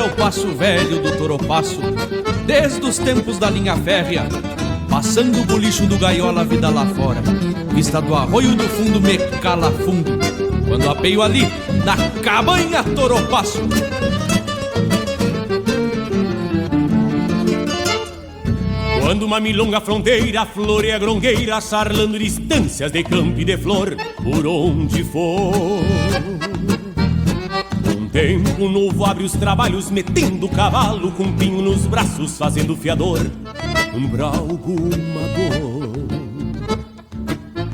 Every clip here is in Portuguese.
é o passo velho do toropaço, desde os tempos da linha férrea, passando o bolicho do gaiola, vida lá fora. Vista do arroio do fundo me cala fundo, quando apeio ali na cabanha toropaço. Quando uma milonga fronteira floreia grongueira, sarlando distâncias de campo e de flor, por onde for. Um tempo novo abre os trabalhos, metendo o cavalo com pinho nos braços, fazendo fiador pra alguma dor.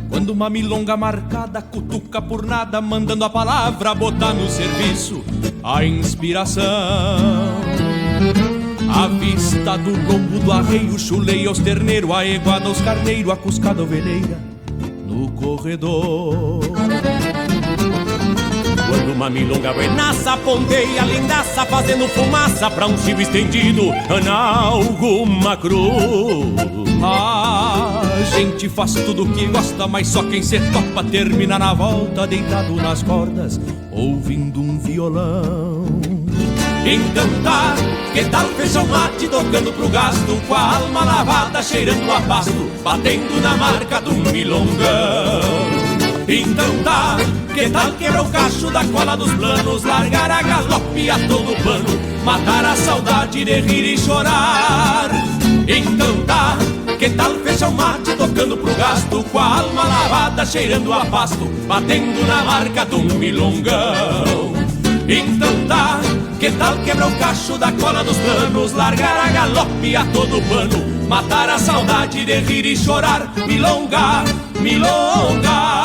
Quando uma milonga marcada cutuca por nada, mandando a palavra botar no serviço a inspiração. A vista do lombo do arreio chuleia aos terneiros, a eguada aos carneiros, a cuscada ovelheira no corredor. Quando uma milonga buenaça ponteia lindaça, fazendo fumaça pra um chivo estendido na alguma cruz. A gente faz tudo o que gosta, mas só quem se topa termina na volta, deitado nas cordas, ouvindo um violão. Então tá, que tal feijão mate tocando pro gasto, com a alma lavada cheirando a pasto, batendo na marca do milongão. Então tá, que tal quebrar o cacho da cola dos planos, largar a galope a todo pano, matar a saudade de rir e chorar. Então tá, que tal feijão mate tocando pro gasto, com a alma lavada cheirando a pasto, batendo na marca do milongão. Então tá, que tal quebrar o cacho da cola dos planos, largar a galope a todo pano, matar a saudade de rir e chorar. Milonga, milonga.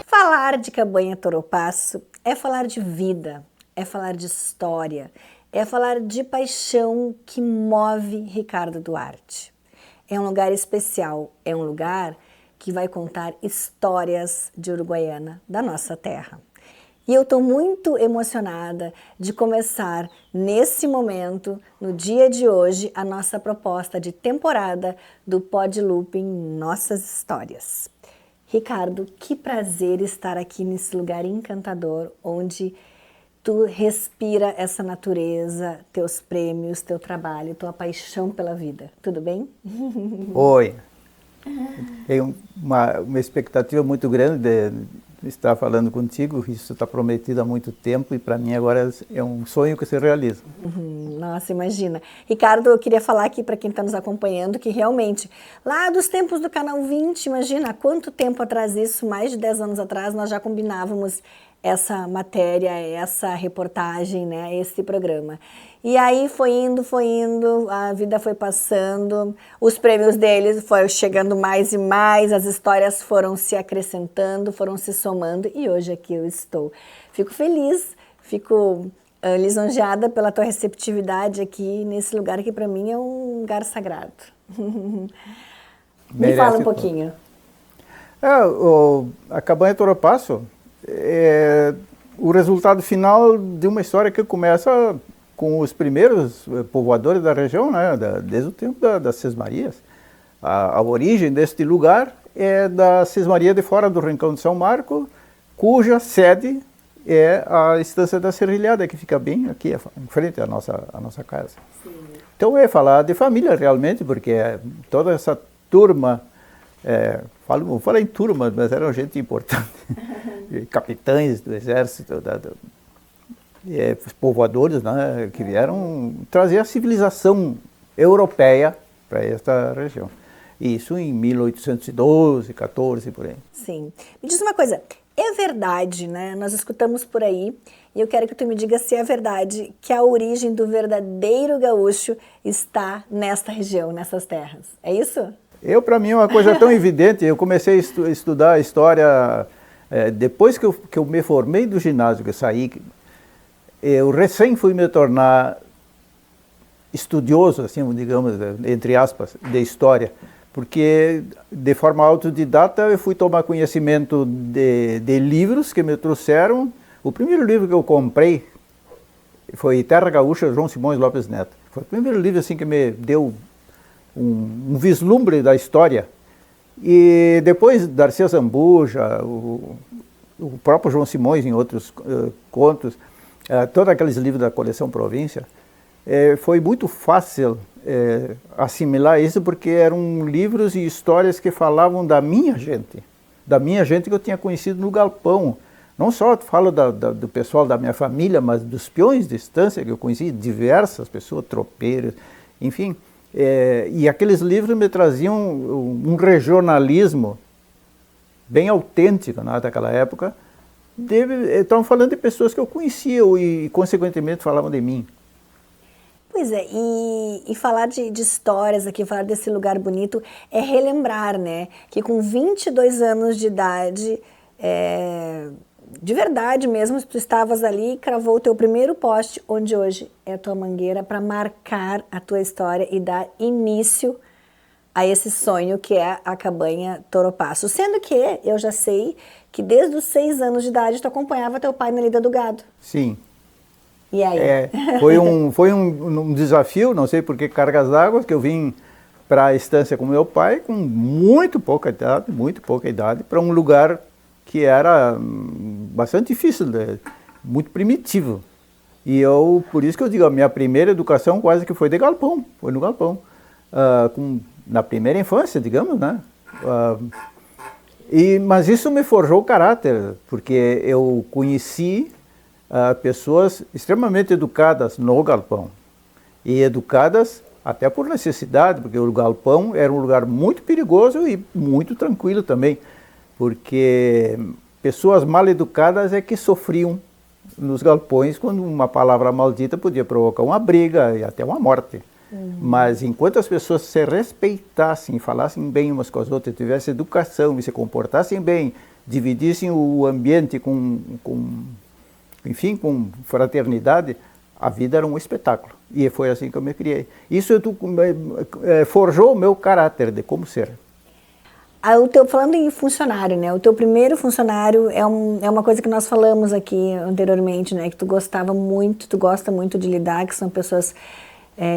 Falar de Cabanha Toropaço é falar de vida, é falar de história, é falar de paixão que move Ricardo Duarte. É um lugar especial, é um lugar que vai contar histórias de Uruguaiana, da nossa terra. E eu estou muito emocionada de começar nesse momento, no dia de hoje, a nossa proposta de temporada do Pod Looping Nossas Histórias. Ricardo, que prazer estar aqui nesse lugar encantador, onde tu respira essa natureza, teus prêmios, teu trabalho, tua paixão pela vida. Tudo bem? Oi. Tenho uma expectativa muito grande de estar falando contigo. Isso está prometido há muito tempo e para mim agora é um sonho que se realiza. Nossa, imagina. Ricardo, eu queria falar aqui para quem está nos acompanhando que realmente, lá dos tempos do Canal 20, imagina há quanto tempo atrás isso, mais de 10 anos atrás, nós já combinávamos essa matéria, essa reportagem, né, esse programa. E aí foi indo, a vida foi passando, os prêmios deles foram chegando mais e mais, as histórias foram se acrescentando, foram se somando e hoje aqui eu estou. Fico feliz, fico lisonjeada pela tua receptividade aqui nesse lugar que para mim é um lugar sagrado. Me fala um pouquinho. A Cabanha Toropaço é o resultado final de uma história que começa com os primeiros povoadores da região, né, desde o tempo das Cismarias. A origem deste lugar é da Cismaria de Fora do Rincão de São Marco, cuja sede é a Estância da Serrilhada, que fica bem aqui em frente à nossa casa. Sim. Então é falar de família realmente, porque toda essa turma, vou falar em turma, mas eram gente importante, capitães do exército, povoadores, né, que vieram trazer a civilização europeia para esta região. Isso em 1812, 14, por aí. Sim. Me diz uma coisa, é verdade, né? Nós escutamos por aí, e eu quero que tu me diga se é verdade que a origem do verdadeiro gaúcho está nesta região, nessas terras. É isso? Para mim, é uma coisa tão evidente. Eu comecei a estudar a história depois que eu me formei do ginásio, que eu saí. Eu recém fui me tornar estudioso, assim, digamos, entre aspas, de história, porque de forma autodidata eu fui tomar conhecimento de livros que me trouxeram. O primeiro livro que eu comprei foi Terra Gaúcha, João Simões Lopes Neto. Foi o primeiro livro assim que me deu um vislumbre da história. E depois Darcy Zambuja, o próprio João Simões em outros contos, todos aqueles livros da coleção Província, foi muito fácil assimilar isso, porque eram livros e histórias que falavam da minha gente que eu tinha conhecido no galpão. Não só falo do pessoal da minha família, mas dos peões de estância que eu conheci, diversas pessoas, tropeiros, enfim. E aqueles livros me traziam um regionalismo bem autêntico, né, daquela época. Estavam falando de pessoas que eu conhecia e consequentemente falavam de mim. Pois é, e falar de histórias aqui, falar desse lugar bonito, é relembrar, né, que com 22 anos de idade, de verdade mesmo, tu estavas ali e cravou o teu primeiro poste, onde hoje é a tua mangueira, para marcar a tua história e dar início a esse sonho que é a cabanha Toropaço. Sendo que eu já sei que desde os 6 anos de idade tu acompanhava teu pai na lida do gado. Sim. E aí? Foi um desafio, não sei por que cargas d'água, que eu vim para a estância com meu pai com muito pouca idade, para um lugar que era bastante difícil, muito primitivo. E por isso que eu digo, a minha primeira educação quase que foi de galpão, foi no galpão, na primeira infância, digamos, né? Mas isso me forjou o caráter, porque eu conheci pessoas extremamente educadas no galpão, e educadas até por necessidade, porque o galpão era um lugar muito perigoso e muito tranquilo também, porque pessoas mal educadas é que sofriam nos galpões quando uma palavra maldita podia provocar uma briga e até uma morte. Mas enquanto as pessoas se respeitassem, falassem bem umas com as outras, tivessem educação e se comportassem bem, dividissem o ambiente com fraternidade, a vida era um espetáculo. E foi assim que eu me criei. Isso forjou o meu caráter de como ser. Falando em funcionário, né? O teu primeiro funcionário é uma coisa que nós falamos aqui anteriormente, né? Que tu gosta muito de lidar, que são pessoas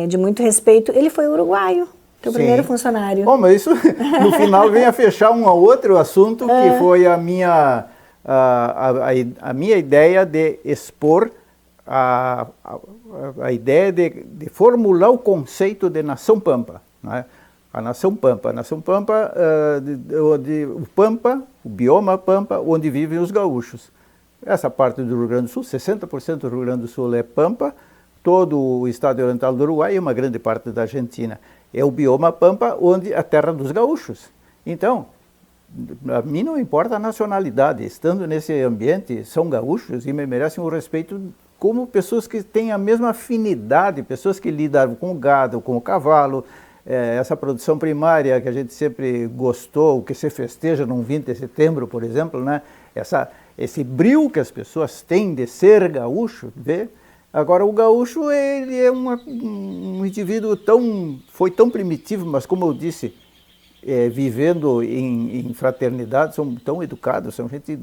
de muito respeito. Ele foi uruguaio, teu primeiro funcionário. Bom, mas isso no final vem a fechar um outro assunto, que foi a minha ideia de expor, a ideia de formular o conceito de Nação Pampa, né? A Nação Pampa, o bioma Pampa, onde vivem os gaúchos. Essa parte do Rio Grande do Sul, 60% do Rio Grande do Sul é Pampa, todo o estado oriental do Uruguai e uma grande parte da Argentina. É o bioma Pampa, onde a terra dos gaúchos. Então, a mim não importa a nacionalidade, estando nesse ambiente, são gaúchos e me merecem o respeito como pessoas que têm a mesma afinidade, pessoas que lidam com o gado, com o cavalo, essa produção primária que a gente sempre gostou, que se festeja no 20 de setembro, por exemplo, né? Esse brio que as pessoas têm de ser gaúcho, vê? Agora, o gaúcho, ele é um indivíduo foi tão primitivo, mas como eu disse, vivendo em fraternidade, são tão educados, são gente,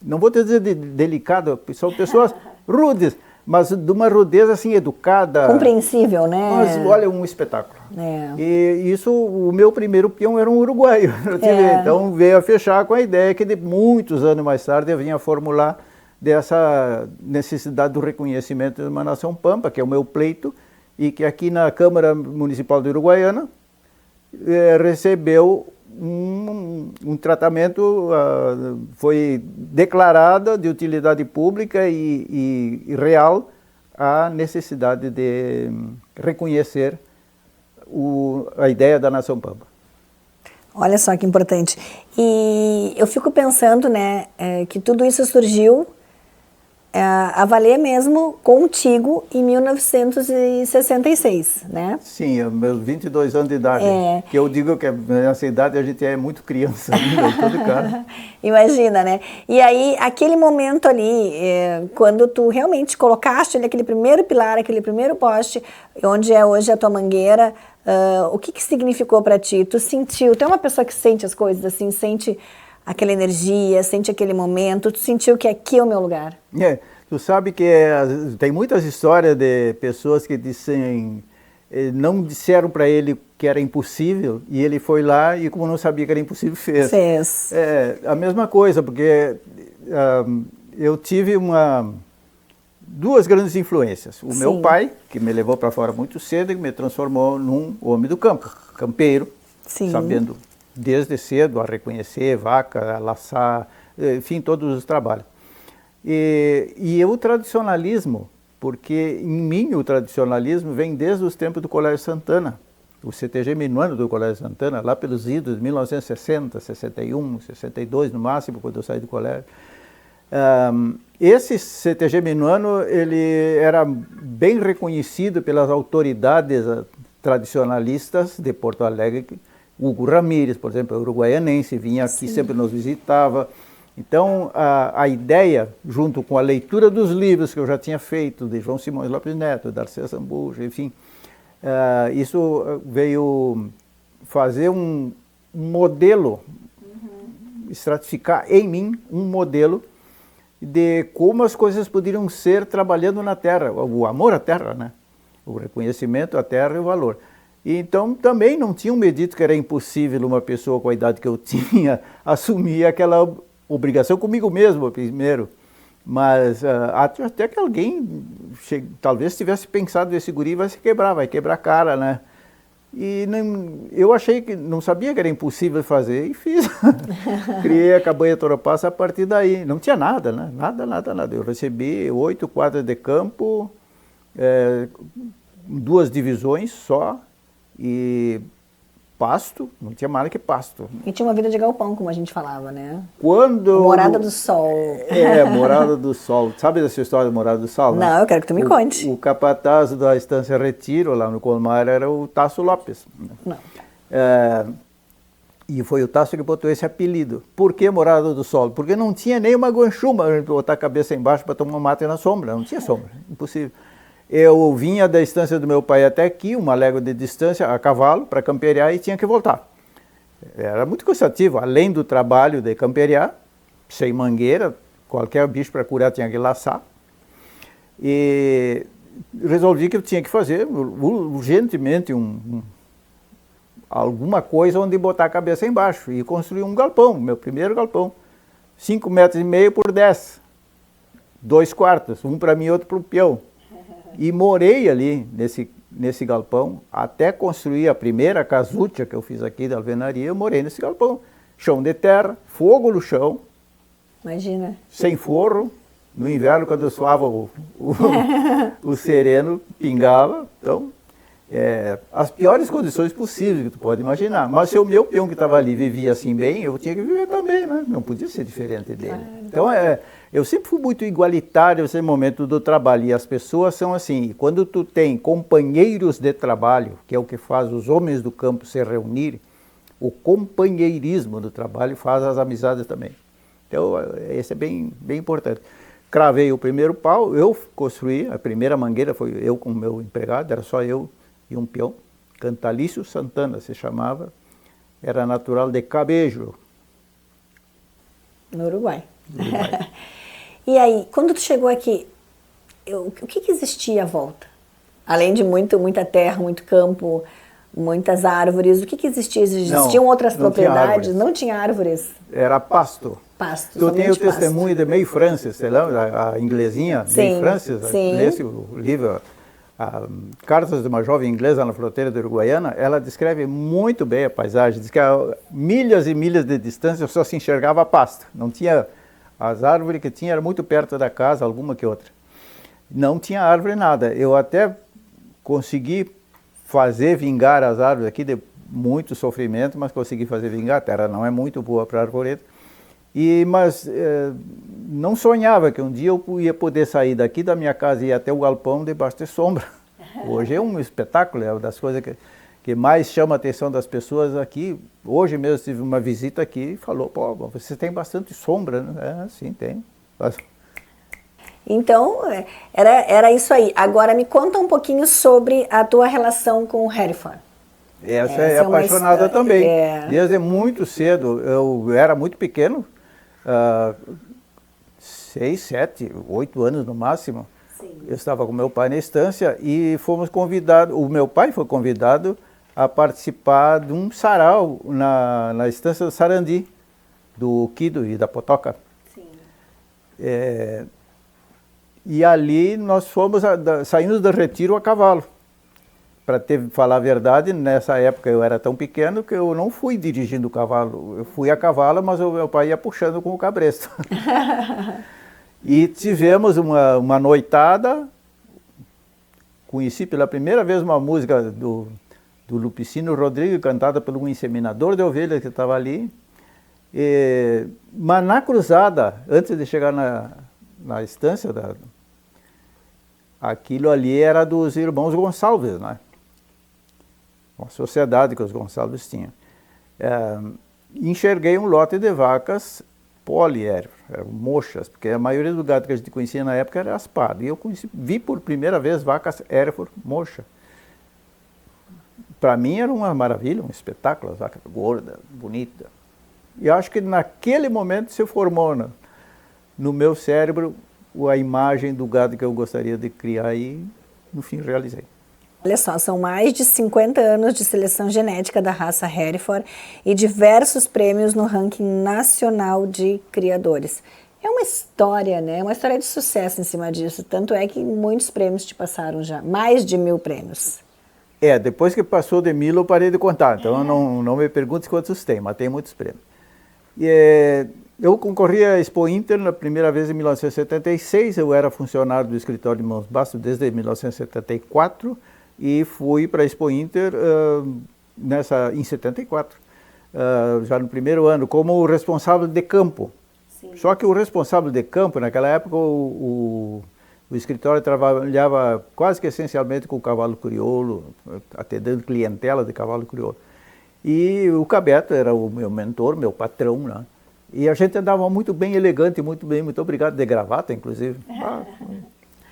não vou dizer delicada, são pessoas rudes, mas de uma rudeza assim educada. Compreensível, né? Mas olha, um espetáculo. E isso, o meu primeiro peão era um uruguaio. Então veio a fechar com a ideia que de muitos anos mais tarde eu vinha formular dessa necessidade do reconhecimento de uma nação Pampa, que é o meu pleito, e que aqui na Câmara Municipal de Uruguaiana recebeu um tratamento, foi declarada de utilidade pública e real a necessidade de reconhecer a ideia da Nação Pampa. Olha só que importante. E eu fico pensando, né, que tudo isso surgiu a valer mesmo contigo em 1966, né? Sim, meus 22 anos de idade. Que eu digo que nessa idade a gente é muito criança ainda, em todo caso. Imagina, né? E aí, aquele momento ali, quando tu realmente colocaste ali aquele primeiro pilar, aquele primeiro poste, onde é hoje a tua mangueira, O que significou para ti? Tu sentiu, tu é uma pessoa que sente as coisas assim, sente aquela energia, sente aquele momento, tu sentiu que aqui é o meu lugar? Tu sabe que tem muitas histórias de pessoas que não disseram para ele que era impossível e ele foi lá e como não sabia que era impossível, fez. A mesma coisa, porque eu tive duas grandes influências. O meu pai, que me levou para fora muito cedo e me transformou num homem do campo, campeiro, sabendo desde cedo a reconhecer vaca, a laçar, enfim, todos os trabalhos. E o tradicionalismo, porque em mim o tradicionalismo vem desde os tempos do Colégio Santana, o CTG minuano do Colégio Santana, lá pelos idos de 1960, 61, 62 no máximo, quando eu saí do colégio. Esse CTG minuano, ele era bem reconhecido pelas autoridades tradicionalistas de Porto Alegre. Hugo Ramírez, por exemplo, uruguaianense, vinha aqui, sempre nos visitava. Então, a ideia, junto com a leitura dos livros que eu já tinha feito, de João Simões Lopes Neto, Darcy Zambujo, enfim, isso veio fazer um modelo, estratificar em mim um modelo de como as coisas poderiam ser trabalhando na terra, o amor à terra, né? O reconhecimento à terra e o valor. E então também não tinham me dito que era impossível uma pessoa com a idade que eu tinha assumir aquela obrigação comigo mesmo primeiro, mas até que alguém talvez tivesse pensado, esse guri vai quebrar a cara, né? E eu achei que não sabia que era impossível fazer e fiz. Criei a Cabanha Toropassa a partir daí. Não tinha nada, né? Nada. Eu recebi 8 quadras de campo, 2 divisões só e pasto, não tinha mais que pasto. E tinha uma vida de galpão, como a gente falava, né? Morada do Sol. Morada do Sol. Sabe dessa história da Morada do Sol? Não, eu quero que tu me conte. O capataz da Estância Retiro, lá no Colmar, era o Tasso Lopes. Não. E foi o Tasso que botou esse apelido. Por que Morada do Sol? Porque não tinha nem uma guanchuma para botar a cabeça embaixo para tomar mate na sombra. Não tinha sombra, impossível. Eu vinha da estância do meu pai até aqui, uma légua de distância, a cavalo, para camperiar e tinha que voltar. Era muito cansativo, além do trabalho de camperiar, sem mangueira, qualquer bicho para curar tinha que laçar. E resolvi que eu tinha que fazer urgentemente alguma coisa onde botar a cabeça embaixo. E construí um galpão, meu primeiro galpão, 5,5 metros por 10, 2 quartos, um para mim e outro para o peão. E morei ali nesse galpão, até construir a primeira casucha que eu fiz aqui da alvenaria, eu morei nesse galpão. Chão de terra, fogo no chão. Imagina. Sem forro. No inverno, quando suava o sereno, pingava. Então, as piores condições possíveis que tu pode imaginar. Mas se o meu peão que estava ali vivia assim bem, eu tinha que viver também, né? Não podia ser diferente dele. Então, eu sempre fui muito igualitário nesse momento do trabalho. E as pessoas são assim, quando tu tem companheiros de trabalho, que é o que faz os homens do campo se reunirem, o companheirismo do trabalho faz as amizades também. Então, esse é bem, bem importante. Cravei o primeiro pau, eu construí, a primeira mangueira foi eu com o meu empregado, era só eu e um peão. Cantalício Santana se chamava, era natural de Cabejo. No Uruguai. E aí, quando tu chegou aqui, o que existia à volta? Além de muita terra, muito campo, muitas árvores, o que existia? Existiam outras propriedades? Não tinha árvores? Era pasto. Pasto, tu tem o testemunho de May Francis, sei lá, a inglesinha, May Francis, nesse livro, Cartas de uma Jovem Inglesa na Fronteira da Uruguaiana, ela descreve muito bem a paisagem, diz que a milhas e milhas de distância só se enxergava pasto, não tinha, as árvores que tinha eram muito perto da casa, alguma que outra. Não tinha árvore nada, eu até consegui fazer vingar as árvores aqui de muito sofrimento, mas consegui fazer vingar, a terra não é muito boa para arvoredo. Mas não sonhava que um dia eu ia poder sair daqui da minha casa e ir até o galpão debaixo de sombra. Hoje é um espetáculo, é uma das coisas que mais chama a atenção das pessoas aqui. Hoje mesmo tive uma visita aqui e falou, pô, você tem bastante sombra, né? Sim, tem. Então, era isso aí. Agora me conta um pouquinho sobre a tua relação com o Hereford. Essa é apaixonada também. Desde muito cedo, eu era muito pequeno, 6, 7, 8 anos no máximo. Sim. Eu estava com meu pai na estância e fomos convidados, o meu pai foi convidado a participar de um sarau na estância do Sarandi, do Kido e da Potoca. Sim. E ali nós saímos do retiro a cavalo. Para falar a verdade, nessa época eu era tão pequeno que eu não fui dirigindo o cavalo. Eu fui a cavalo, mas o meu pai ia puxando com o cabresto. E tivemos uma noitada. Conheci pela primeira vez uma música do Lupicínio Rodrigues, cantada por um inseminador de ovelhas que estava ali. Mas na cruzada, antes de chegar na estância, aquilo ali era dos irmãos Gonçalves, né? Uma sociedade que os Gonçalves tinham. Enxerguei um lote de vacas polier, mochas, porque a maioria do gado que a gente conhecia na época era aspado. E eu vi por primeira vez vacas Hereford mocha. Para mim era uma maravilha, um espetáculo, as vacas gorda, bonita. E acho que naquele momento se formou no meu cérebro a imagem do gado que eu gostaria de criar e no fim realizei. Olha só, são mais de 50 anos de seleção genética da raça Hereford e diversos prêmios no ranking nacional de criadores. É uma história, né? Uma história de sucesso em cima disso. Tanto é que muitos prêmios te passaram já, mais de 1000 prêmios. Depois que passou de 1000 eu parei de contar, então não me pergunte quantos tem, mas tem muitos prêmios. Eu concorri à Expo Inter na primeira vez em 1976, eu era funcionário do escritório de Mãos Bastos desde 1974 e fui para a Expo Inter em 74, já no primeiro ano, como responsável de campo. Sim. Só que o responsável de campo, naquela época, o escritório trabalhava quase que essencialmente com o cavalo crioulo, atendendo clientela de cavalo crioulo. E o Cabeto era o meu mentor, meu patrão, né? E a gente andava muito bem elegante, muito obrigado, de gravata, inclusive.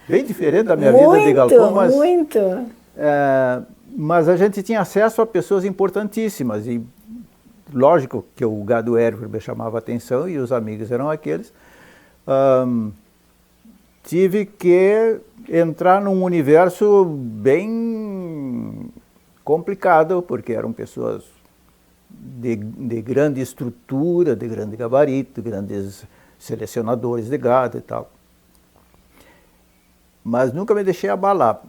Bem diferente da minha vida de galpão, mas... mas a gente tinha acesso a pessoas importantíssimas e lógico que o gado Hereford me chamava a atenção e os amigos eram aqueles. Tive que entrar num universo bem complicado, porque eram pessoas de grande estrutura, de grande gabarito, grandes selecionadores de gado e tal. Mas nunca me deixei abalar.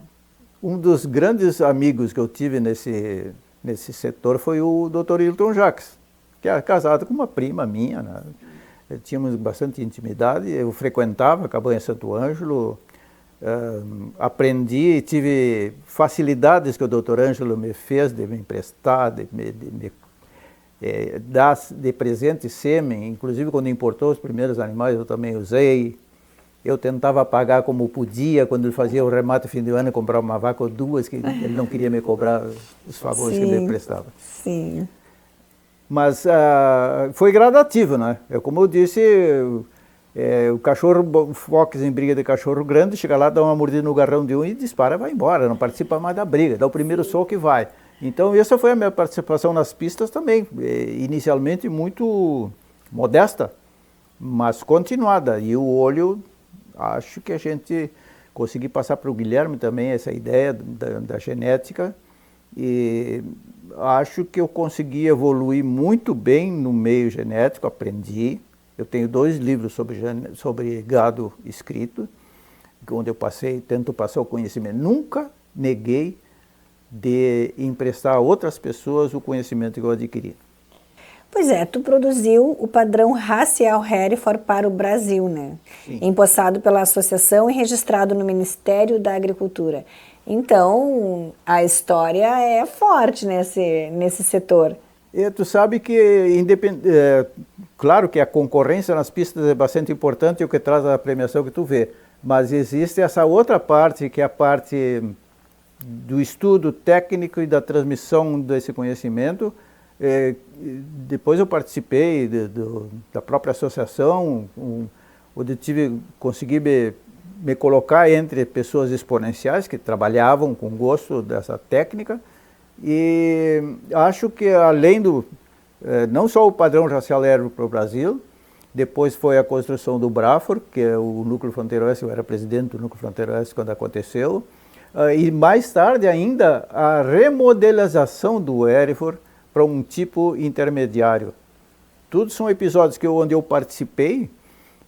Um dos grandes amigos que eu tive nesse setor foi o Dr. Hilton Jacques, que era casado com uma prima minha, né? Tínhamos bastante intimidade, eu frequentava a cabanha Santo Ângelo, aprendi, tive facilidades que o Dr. Ângelo me fez de me emprestar, de dar de presente sêmen, inclusive quando importou os primeiros animais eu também usei. Eu tentava pagar como podia, quando ele fazia o remate fim de ano, comprar uma vaca ou duas, que ele não queria me cobrar os favores que me prestava. Sim. Mas foi gradativo, né? Como eu disse, o cachorro fox em briga de cachorro grande, chega lá, dá uma mordida no garrão de um e dispara, vai embora, não participa mais da briga, dá o primeiro soco e vai. Então essa foi a minha participação nas pistas também, inicialmente muito modesta, mas continuada. E o olho, acho que a gente conseguiu passar para o Guilherme também essa ideia da genética, e acho que eu consegui evoluir muito bem no meio genético, aprendi. Eu tenho 2 livros sobre gado escrito, onde eu tento passar o conhecimento. Nunca neguei de emprestar a outras pessoas o conhecimento que eu adquiri. Pois é, tu produziu o padrão racial Hereford para o Brasil, né? Sim. Empossado pela associação e registrado no Ministério da Agricultura. Então, a história é forte nesse setor. Tu sabe que, claro que a concorrência nas pistas é bastante importante, é o que traz a premiação que tu vê, mas existe essa outra parte, que é a parte do estudo técnico e da transmissão desse conhecimento. Depois eu participei da própria associação, onde consegui me colocar entre pessoas exponenciais que trabalhavam com gosto dessa técnica, E acho que além do, não só o padrão racial Hereford para o Brasil, depois foi a construção do Brafor, que é o Núcleo Fronteiro Oeste, eu era presidente do Núcleo Fronteiro Oeste quando aconteceu, e mais tarde ainda a remodelização do Hereford para um tipo intermediário. Tudo são episódios onde eu participei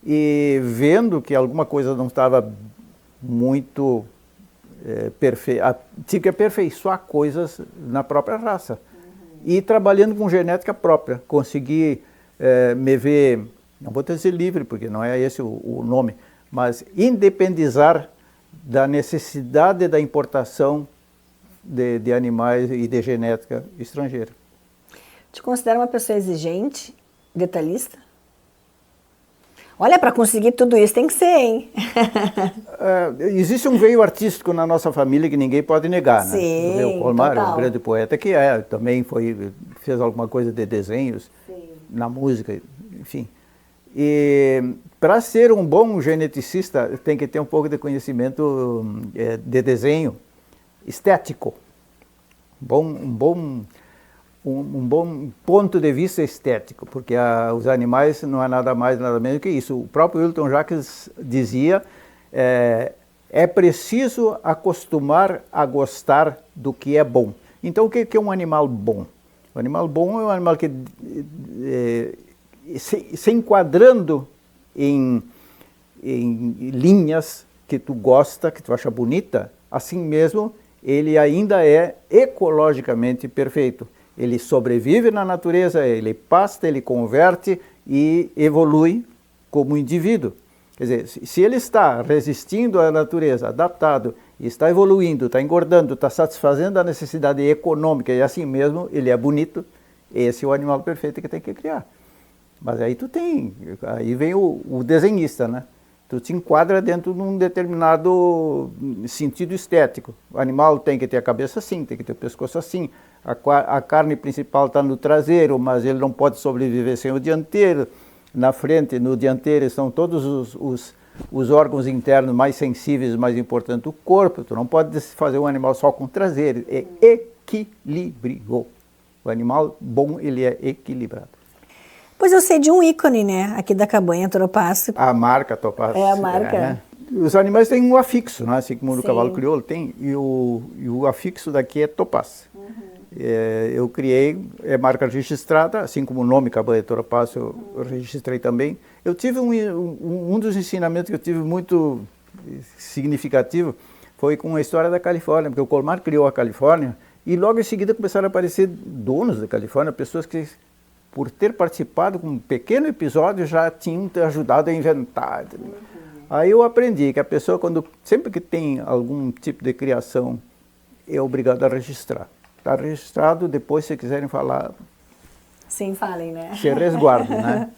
e vendo que alguma coisa não estava muito perfeita, tinha que aperfeiçoar coisas na própria raça. E trabalhando com genética própria, consegui me ver, não vou dizer livre, porque não é esse o nome, mas independizar da necessidade da importação de animais e de genética estrangeira. Te considera uma pessoa exigente, detalhista? Olha, para conseguir tudo isso tem que ser, hein? Existe um veio artístico na nossa família que ninguém pode negar, né? Sim, o meu Colmar, total. um grande poeta que também fez alguma coisa de desenhos, sim, na música, enfim. E para ser um bom geneticista tem que ter um pouco de conhecimento de desenho estético, um bom ponto de vista estético, porque os animais não é nada mais, nada menos que isso. O próprio Wilton Jacques dizia, é preciso acostumar a gostar do que é bom. Então, o que é um animal bom? O animal bom é um animal que, se enquadrando em linhas que tu gosta, que tu acha bonita, assim mesmo, ele ainda é ecologicamente perfeito. Ele sobrevive na natureza, ele pasta, ele converte e evolui como indivíduo. Quer dizer, se ele está resistindo à natureza, adaptado, está evoluindo, está engordando, está satisfazendo a necessidade econômica e assim mesmo ele é bonito, esse é o animal perfeito que tem que criar. Mas aí aí vem o desenhista, né? Tu te enquadra dentro de um determinado sentido estético. O animal tem que ter a cabeça assim, tem que ter o pescoço assim, a carne principal está no traseiro, mas ele não pode sobreviver sem o dianteiro. Na frente, no dianteiro, estão todos os órgãos internos mais sensíveis, mais importantes do corpo. Tu não pode fazer um animal só com o traseiro, é equilíbrio. O animal bom, ele é equilibrado. Pois eu sei de um ícone, né, aqui da cabanha Toropácio. A marca Toropácio. É a marca. Os animais têm um afixo, né? Assim como o Sim. cavalo crioulo tem, e o afixo daqui é Topaz. Eu criei, é marca registrada, assim como o nome cabanha Toropácio eu registrei também. Eu tive um dos ensinamentos que eu tive muito significativo, foi com a história da Califórnia, porque o Colmar criou a Califórnia, e logo em seguida começaram a aparecer donos da Califórnia, pessoas que, por ter participado com um pequeno episódio, já tinham ajudado a inventar. Aí eu aprendi que a pessoa, sempre que tem algum tipo de criação, é obrigada a registrar. Está registrado, depois se quiserem falar... Sim, falem, né? Se resguardem, né?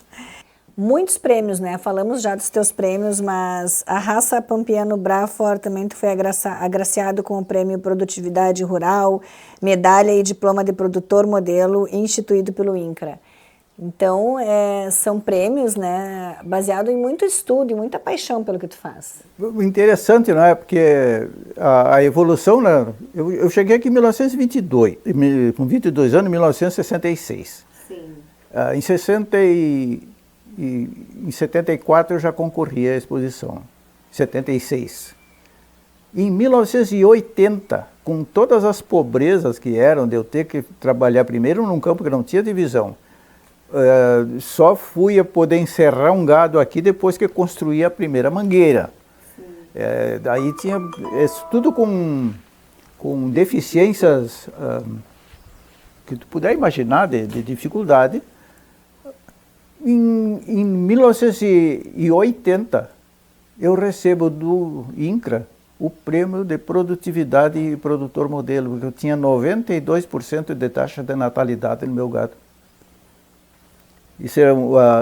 Muitos prêmios, né? Falamos já dos teus prêmios, mas a raça Pampiano Brafor também tu foi agraciado com o prêmio Produtividade Rural, medalha e diploma de produtor modelo instituído pelo INCRA. Então, são prêmios, né, baseados em muito estudo e muita paixão pelo que tu faz. Interessante, não é? Porque a evolução, né? Eu cheguei aqui em 1922, com 22 anos, em 1966. Sim. Em 74 eu já concorri à exposição, 76. Em 1980, com todas as pobrezas que eram de eu ter que trabalhar primeiro num campo que não tinha divisão, só fui a poder encerrar um gado aqui depois que construí a primeira mangueira. Daí tinha tudo com deficiências que tu puder imaginar de dificuldade. Em 1980, eu recebo do INCRA o prêmio de produtividade e produtor modelo, porque eu tinha 92% de taxa de natalidade no meu gado.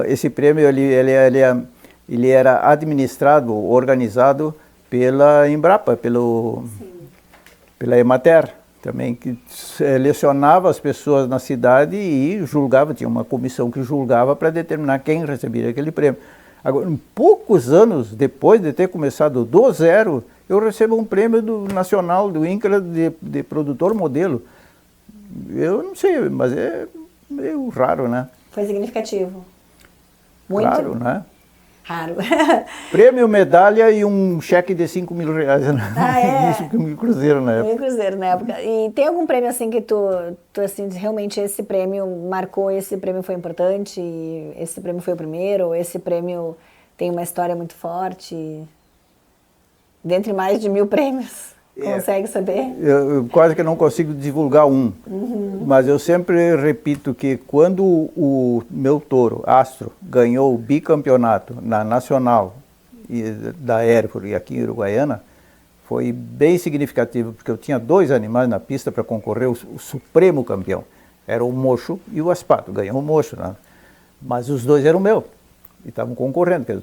Esse prêmio ele era administrado, organizado pela Embrapa, pela Emater, também, que selecionava as pessoas na cidade e julgava, tinha uma comissão que julgava para determinar quem receberia aquele prêmio. Agora, poucos anos depois de ter começado do zero, eu recebo um prêmio nacional do INCRA de produtor modelo. Eu não sei, mas é meio raro, né? Foi significativo. Muito Claro, né? raro. Prêmio, medalha e um cheque de 5 mil reais, né? Ah, é? 5 mil cruzeiro na época. Meio cruzeiro na época. E tem algum prêmio assim que tu assim, realmente esse prêmio marcou, esse prêmio foi importante, esse prêmio foi o primeiro, ou esse prêmio tem uma história muito forte? Dentre mais de 1000 prêmios, consegue saber? Eu quase que não consigo divulgar um, mas eu sempre repito que quando o meu touro, Astro, ganhou o bicampeonato na Nacional da Hereford e aqui em Uruguaiana, foi bem significativo, porque eu tinha 2 animais na pista para concorrer o supremo campeão. Era o Mocho e o Aspato. Ganhou o Mocho, né? Mas os 2 eram meus. E estavam concorrendo, porque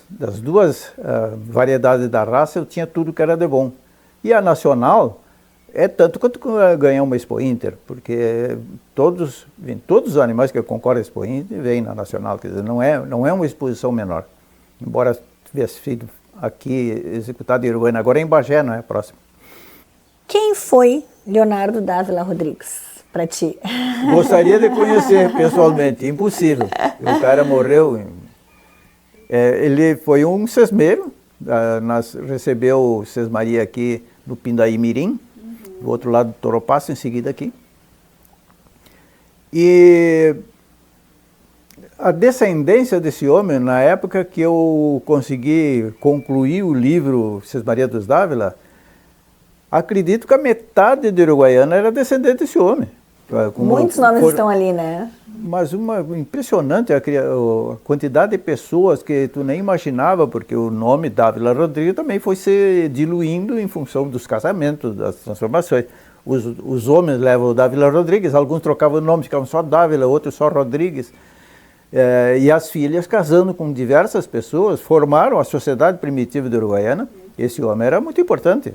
das 2 variedades da raça eu tinha tudo que era de bom. E a Nacional é tanto quanto ganhar uma Expo Inter, porque todos os animais que concorrem à Expo Inter vêm na Nacional, quer dizer, não é uma exposição menor. Embora tivesse sido aqui executado em Uruguaiana, agora é em Bagé, não é? Próximo. Quem foi Leonardo Dávila Rodrigues para ti? Gostaria de conhecer pessoalmente, impossível. O cara morreu. Ele foi um sesmeiro, recebeu o Sesmaria aqui no Pindaí Mirim, do outro lado do Toropaço, em seguida aqui. E a descendência desse homem, na época que eu consegui concluir o livro Sesmaria dos Dávila, acredito que a metade de Uruguaiana era descendente desse homem. Muitos nomes estão ali, né? Mas impressionante a quantidade de pessoas que tu nem imaginava, porque o nome Dávila Rodrigues também foi se diluindo em função dos casamentos, das transformações. Os homens levam o Dávila Rodrigues, alguns trocavam o nome, ficavam só Dávila, outros só Rodrigues. E as filhas, casando com diversas pessoas, formaram a Sociedade Primitiva de Uruguaiana. Esse homem era muito importante.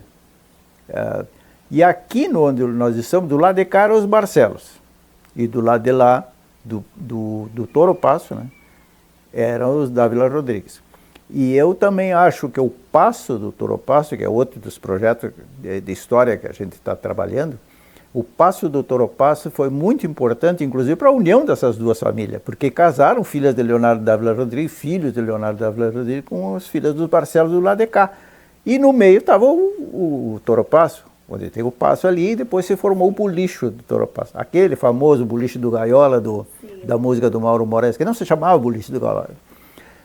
E aqui onde nós estamos, do lado de cá, os Barcelos. E do lado de lá, do Toropaço, né, eram os Dávila Rodrigues. E eu também acho que o Passo do Toropaço, que é outro dos projetos de história que a gente está trabalhando, o Passo do Toropaço foi muito importante, inclusive, para a união dessas 2 famílias, porque casaram filhas de Leonardo Dávila Rodrigues, filhos de Leonardo Dávila Rodrigues, com as filhas dos Barcelos do lado de cá. E no meio estava o Toropaço, onde tem o Passo ali, e depois se formou o Bolicho do Toropaço. Aquele famoso Bolicho do Gaiola, da música do Mauro Moraes, que não se chamava Bolicho do Gaiola.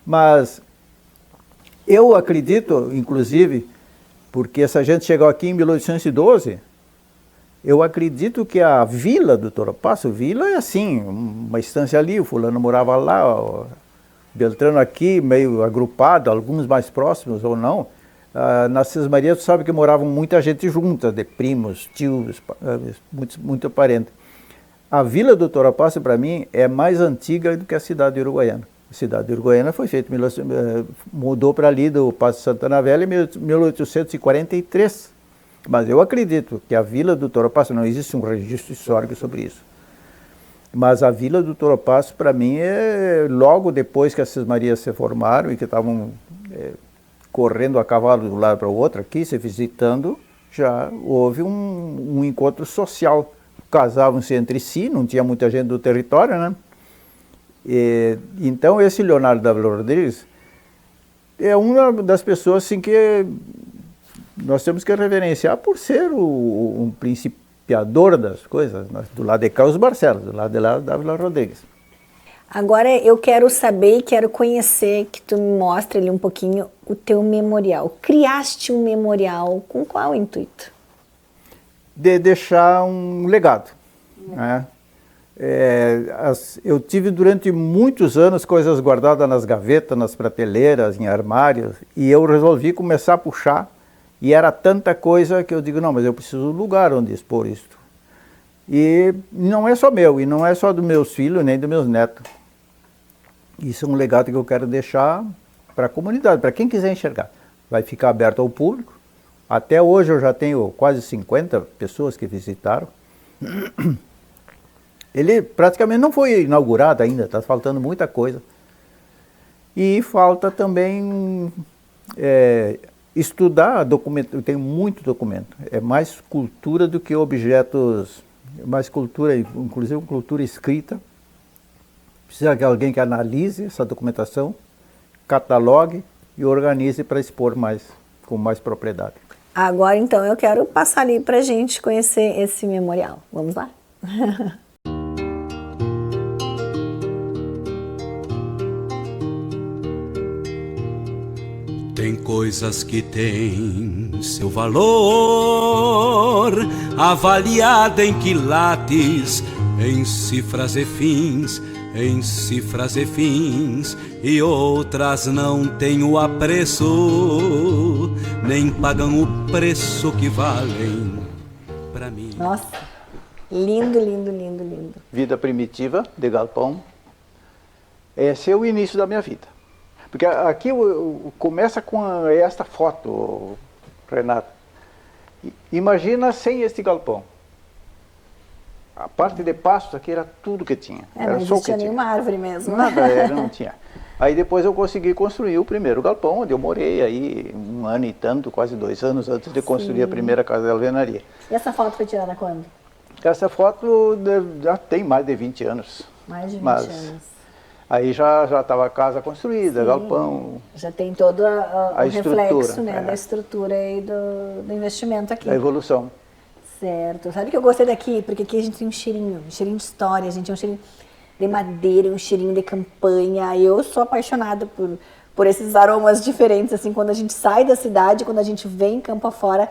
Mas eu acredito, inclusive, porque essa gente chegou aqui em 1812, eu acredito que a vila do Toropaço, vila é assim, uma estância ali, o fulano morava lá, o Beltrano aqui, meio agrupado, alguns mais próximos ou não. Na Sesmaria, tu sabe que moravam muita gente junta, de primos, tios, muito parente. A vila do Toropaço, para mim, é mais antiga do que a cidade de Uruguaiana. A cidade de Uruguaiana foi feita, mudou para ali do Passo Santana Velha em 1843. Mas eu acredito que a vila do Toropaço, não existe um registro histórico sobre isso. Mas a vila do Toropaço, para mim, é logo depois que as Sesmarias se formaram e que estavam correndo a cavalo de um lado para o outro, aqui, se visitando, já houve um encontro social. Casavam-se entre si, não tinha muita gente do território, né? Então, esse Leonardo Dávila Rodrigues é uma das pessoas assim, que nós temos que reverenciar por ser um principiador das coisas. Do lado de cá, os Barcelos, do lado de lá, Dávila Rodrigues. Agora eu quero saber e quero conhecer, que tu me mostre ali um pouquinho o teu memorial. Criaste um memorial com qual intuito? De deixar um legado, né? Eu tive durante muitos anos coisas guardadas nas gavetas, nas prateleiras, em armários, e eu resolvi começar a puxar, e era tanta coisa que eu digo, não, mas eu preciso de um lugar onde expor isso. E não é só meu, e não é só dos meus filhos, nem dos meus netos. Isso é um legado que eu quero deixar para a comunidade, para quem quiser enxergar. Vai ficar aberto ao público. Até hoje eu já tenho quase 50 pessoas que visitaram. Ele praticamente não foi inaugurado ainda, está faltando muita coisa. E falta também estudar documento. Eu tenho muito documento. É mais cultura do que objetos mais cultura, inclusive cultura escrita. Precisa de alguém que analise essa documentação, catalogue e organize para expor com mais propriedade. Agora, então, eu quero passar ali para a gente conhecer esse memorial. Vamos lá? Tem coisas que têm seu valor, avaliada em quilates, em cifras e fins, e outras não têm o apreço, nem pagam o preço que valem pra mim. Nossa, lindo, lindo, lindo, lindo. Vida primitiva de galpão. Esse é o início da minha vida. Porque aqui começa com esta foto, Renato. Imagina sem este galpão. A parte de pasto aqui era tudo que tinha. Não existia nenhuma árvore mesmo. Nada, não tinha. Aí depois eu consegui construir o primeiro galpão, onde eu morei aí 1 ano e tanto, quase 2 anos antes de construir a primeira casa de alvenaria. E essa foto foi tirada quando? Essa foto já tem mais de 20 anos. Mais de 20 anos. Aí já estava a casa construída, galpão. Já tem todo o reflexo, né, é. da estrutura e do investimento aqui. Da evolução. Certo. Sabe o que eu gostei daqui? Porque aqui a gente tem um cheirinho de história, a gente tem um cheirinho de madeira, um cheirinho de campanha. Eu sou apaixonada por esses aromas diferentes, assim, quando a gente sai da cidade, quando a gente vem campo afora,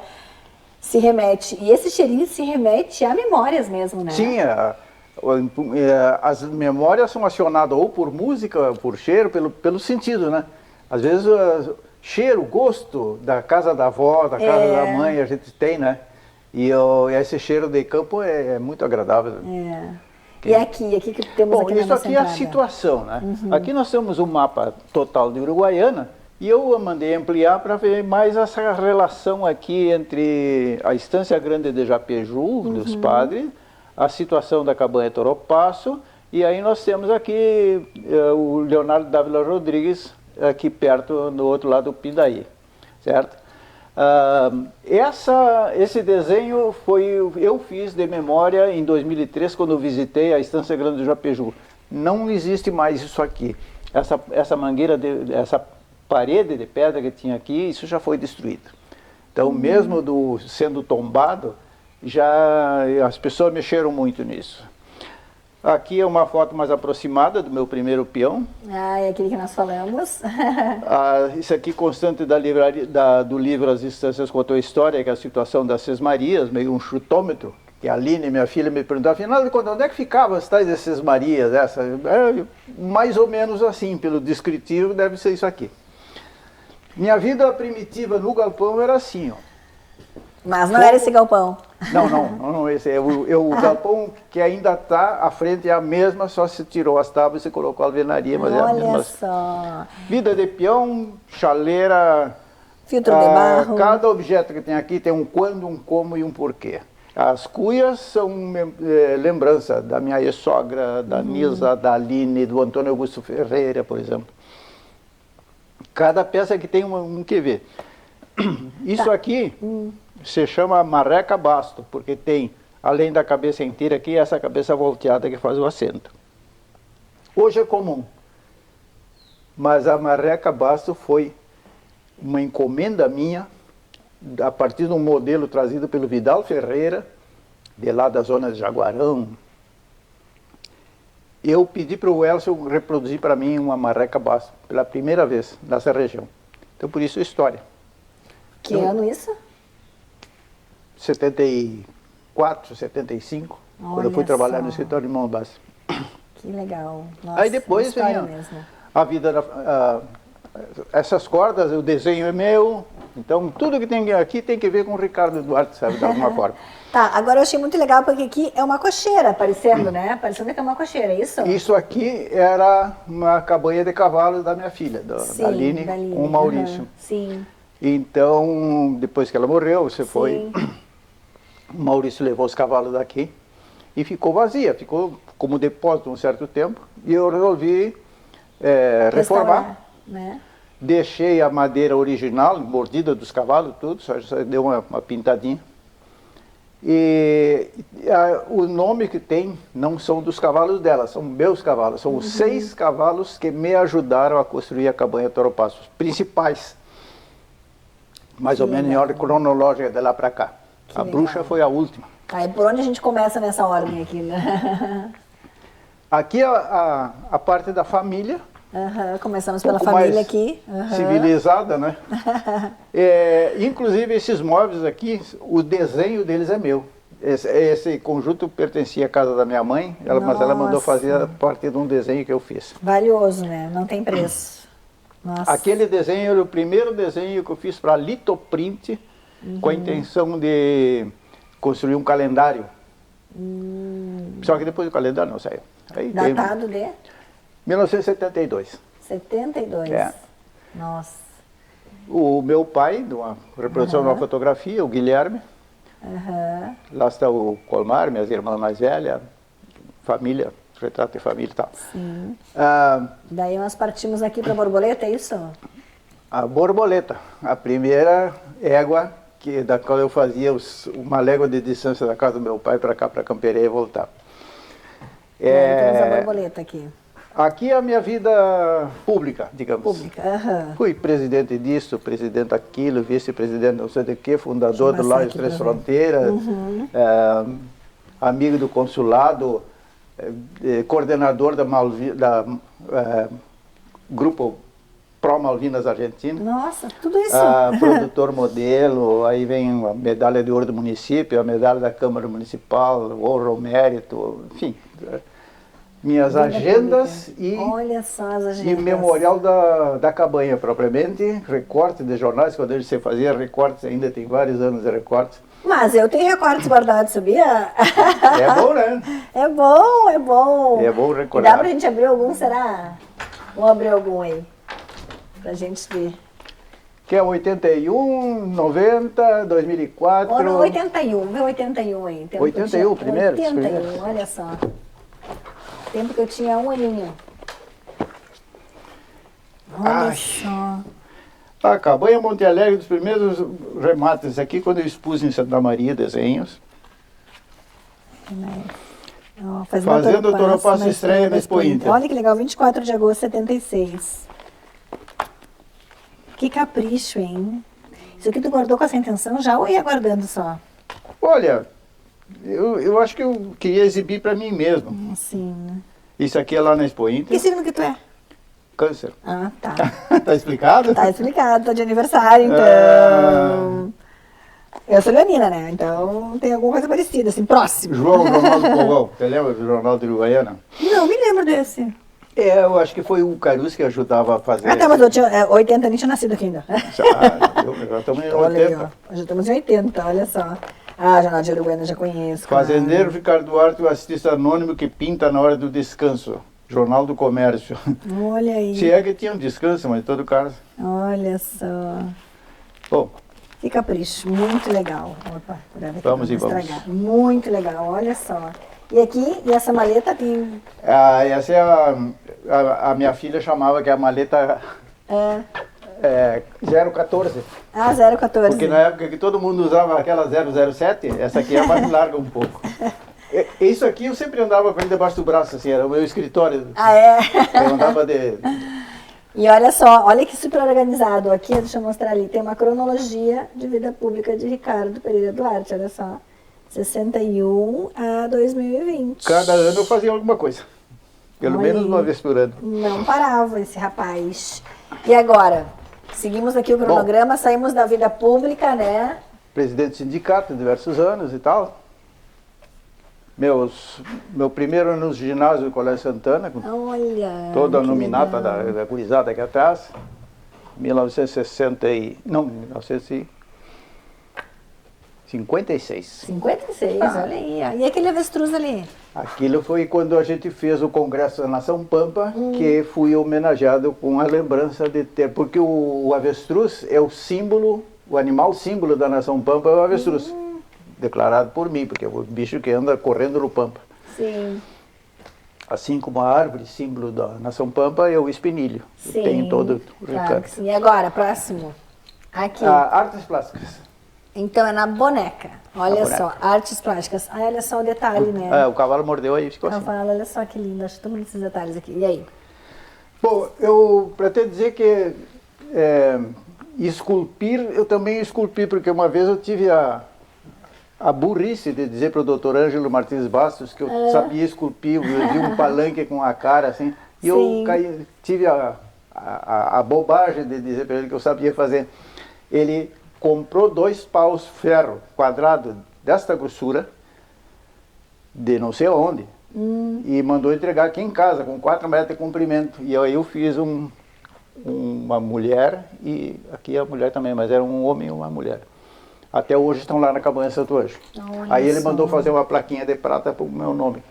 se remete. E esse cheirinho se remete a memórias mesmo, né? Sim, as memórias são acionadas ou por música, por cheiro, pelo sentido, né? Às vezes, cheiro, gosto da casa da avó, da casa da mãe, a gente tem, né? E esse cheiro de campo é muito agradável. E aqui que temos aqui na isso aqui é a situação, né? Aqui nós temos um mapa total de Uruguaiana e eu mandei ampliar para ver mais essa relação aqui entre a Estância Grande de Japeju, dos padres, a situação da Cabanha Toropasso, e aí nós temos aqui o Leonardo Dávila Rodrigues, aqui perto, no outro lado do Pindaí, certo? Esse desenho eu fiz de memória em 2003, quando eu visitei a Estância Grande do Japeju. Não existe mais isso aqui. Essa mangueira, essa parede de pedra que tinha aqui, isso já foi destruído. Então, mesmo sendo tombado, as pessoas mexeram muito nisso. Aqui é uma foto mais aproximada do meu primeiro peão. É aquele que nós falamos. Isso aqui constante da livraria, do livro As Estâncias Contou a História, que é a situação das Sesmarias, meio um chutômetro, que a Aline, minha filha, me perguntou, afinal de contas, onde é que ficavam as tais das Sesmarias? Mais ou menos assim, pelo descritivo, deve ser isso aqui. Minha vida primitiva no galpão era assim, ó. Mas não era esse galpão. Não, esse é o galpão que ainda está, à frente é a mesma, só se tirou as tábuas e se colocou a alvenaria, mas é a mesma. Olha só. Vida de peão, chaleira, filtro de barro. Cada objeto que tem aqui tem um quando, um como e um porquê. As cuias são lembrança da minha ex-sogra, da Nilza, da Aline, do Antônio Augusto Ferreira, por exemplo. Cada peça aqui tem um que ver. Isso aqui se chama marreca basto, porque tem, além da cabeça inteira aqui, essa cabeça volteada que faz o assento. Hoje é comum, mas a marreca basto foi uma encomenda minha, a partir de um modelo trazido pelo Vidal Ferreira, de lá da zona de Jaguarão. Eu pedi para o Elcio reproduzir para mim uma marreca basto, pela primeira vez nessa região. Então, por isso, história. Que ano isso? 74, 75, quando eu fui trabalhar no escritório de Mombasa. Que legal. Nossa, aí depois vem a vida, essas cordas, o desenho é meu, então tudo que tem aqui tem que ver com o Ricardo Duarte, sabe, de alguma forma. Tá, agora eu achei muito legal porque aqui é uma cocheira aparecendo, né? Parecendo que é uma cocheira, é isso? Isso aqui era uma cabanha de cavalo da minha filha, da Aline, com o Maurício. Sim. Então, depois que ela morreu, foi... O Maurício levou os cavalos daqui e ficou vazia, ficou como depósito um certo tempo. E eu resolvi reformar. Né? Deixei a madeira original, mordida dos cavalos, tudo, só deu uma pintadinha. O nome que tem não são dos cavalos dela, são meus cavalos. São os 6 cavalos que me ajudaram a construir a cabanha Toropasso, os principais. Mais ou menos em ordem cronológica de lá para cá. A bruxa foi a última. Aí por onde a gente começa nessa ordem aqui, né? Aqui a parte da família. Começamos pela família aqui. Civilizada, né? Inclusive esses móveis aqui, o desenho deles é meu. Esse conjunto pertencia à casa da minha mãe, mas ela mandou fazer a partir de um desenho que eu fiz. Valioso, né? Não tem preço. Nossa. Aquele desenho era o primeiro desenho que eu fiz para Litoprint, com a intenção de construir um calendário. Só que depois o calendário não saiu. Aí Datado de? 1972. 72? É. Nossa. O meu pai, de uma reprodução de uma fotografia, o Guilherme. Lá está o Colmar, minhas irmãs mais velhas, família, retrato de família e tal. Sim. Daí nós partimos aqui para Borboleta, é isso? A Borboleta, a primeira égua da qual eu fazia uma légua de distância da casa do meu pai para cá, para Campeirê e voltar. Temos a Borboleta aqui. Aqui é a minha vida pública, digamos. Pública, Fui presidente disso, presidente daquilo, vice-presidente não sei de quê, fundador do Lajes Três Fronteiras, amigo do consulado, coordenador da grupo Pro Malvinas Argentina. Nossa, tudo isso. Produtor modelo, aí vem a medalha de ouro do município, a medalha da Câmara Municipal, honra ao mérito, enfim. Minhas agendas e, olha só as agendas. E memorial da cabanha propriamente, recorte de jornais, quando ele se fazia recortes, ainda tem vários anos de recortes. Mas eu tenho recortes guardados, sabia? É bom, né? É bom, é bom. É bom recordar. Dá pra gente abrir algum, será? Vamos abrir algum aí, pra gente ver. Que é 81, 90, 2004... Ou não, 81, vê 81 aí. 81 primeiro? 81, olha só. Tempo que eu tinha 1 aninho. Olha só. A cabanha Monte Alegre, dos primeiros remates aqui, quando eu expus em Santa Maria desenhos. Fazendo o Toropasso estreia na Expo Inter. Olha que legal, 24 de agosto de 76. Que capricho, hein? Isso aqui tu guardou com essa intenção já ou ia guardando só? Olha, eu acho que eu queria exibir para mim mesmo. Sim. Isso aqui é lá na Expo Inter. Que signo que tu é? Câncer. Ah, tá. Tá explicado? Tá explicado, tá de aniversário, então. Eu sou leonina, né? Então tem alguma coisa parecida, assim, próximo. João Ronaldo Powell, você lembra do Ronaldo de Uruguaiana? Não, me lembro desse. Eu acho que foi o Caruso que ajudava a fazer. Ah, tá, mas eu tinha 80, nem tinha nascido aqui ainda. Já estamos em 80. Já estamos em 80, olha só. Ah, Jornal de Uruguaiana já conheço. Fazendeiro Ricardo Duarte, o assistente anônimo que pinta na hora do descanso. Jornal do Comércio. Olha aí. Se é que tinha um descanso, mas em todo caso. Olha só. Bom. Que capricho, muito legal. Opa, vamos. Muito legal, olha só. E aqui, e essa maleta tem... Essa é a minha filha chamava que é a maleta 014. Ah, 014. Porque na época que todo mundo usava aquela 007, essa aqui é mais larga um pouco. Isso aqui eu sempre andava com ele debaixo do braço, assim, era o meu escritório. Ah, é? Eu andava de... E olha só, olha que super organizado. Aqui, deixa eu mostrar ali, tem uma cronologia de vida pública de Ricardo Pereira Duarte, olha só. 61 a 2020. Cada ano eu fazia alguma coisa. Pelo menos uma vez por ano. Não parava esse rapaz. E agora? Seguimos aqui o cronograma, saímos da vida pública, né? Presidente do sindicato, diversos anos e tal. Meu primeiro ano no ginásio do Colégio Santana, com toda a nominata da gurizada aqui atrás. 1956. 56, olha aí. E aquele avestruz ali? Aquilo foi quando a gente fez o Congresso da Nação Pampa, que fui homenageado com a lembrança de ter... Porque o avestruz é o símbolo, o animal símbolo da Nação Pampa é o avestruz. Declarado por mim, porque é o bicho que anda correndo no Pampa. Sim. Assim como a árvore, símbolo da Nação Pampa, é o espinilho. Sim, tem todo o claro que sim. E agora, próximo? Aqui. Artes plásticas. Então é na boneca. Olha boneca. só, artes plásticas. Ai, olha só o detalhe, né? O cavalo mordeu aí e ficou Eu assim. falo, olha só que lindo, acho tão bonitos esses detalhes aqui. E aí? Bom, eu pretendo dizer que esculpir, eu também esculpi, porque uma vez eu tive a burrice de dizer para o Dr. Ângelo Martins Bastos que eu sabia esculpir, eu vi um palanque com a cara assim, e eu tive a bobagem de dizer para ele que eu sabia fazer. Ele comprou 2 paus ferro quadrado desta grossura, de não sei onde, e mandou entregar aqui em casa, com 4 metros de comprimento. E aí eu fiz uma mulher, e aqui a mulher também, mas era um homem e uma mulher. Até hoje estão lá na Cabanha Santo Anjo. Aí ele mandou fazer uma plaquinha de prata para o meu nome.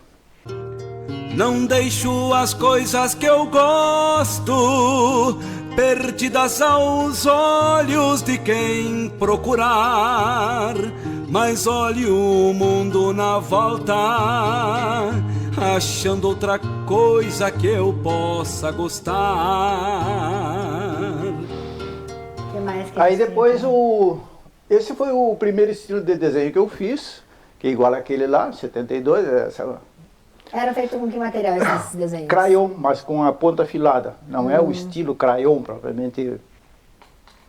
Não deixo as coisas que eu gosto perdidas aos olhos de quem procurar, mas olhe o mundo na volta, achando outra coisa que eu possa gostar. Que mais que Aí tem depois aqui? esse foi o primeiro estilo de desenho que eu fiz, que é igual aquele lá, 72, Era feito com que material esses desenhos? crayon, mas com a ponta afilada. Não é o estilo crayon propriamente.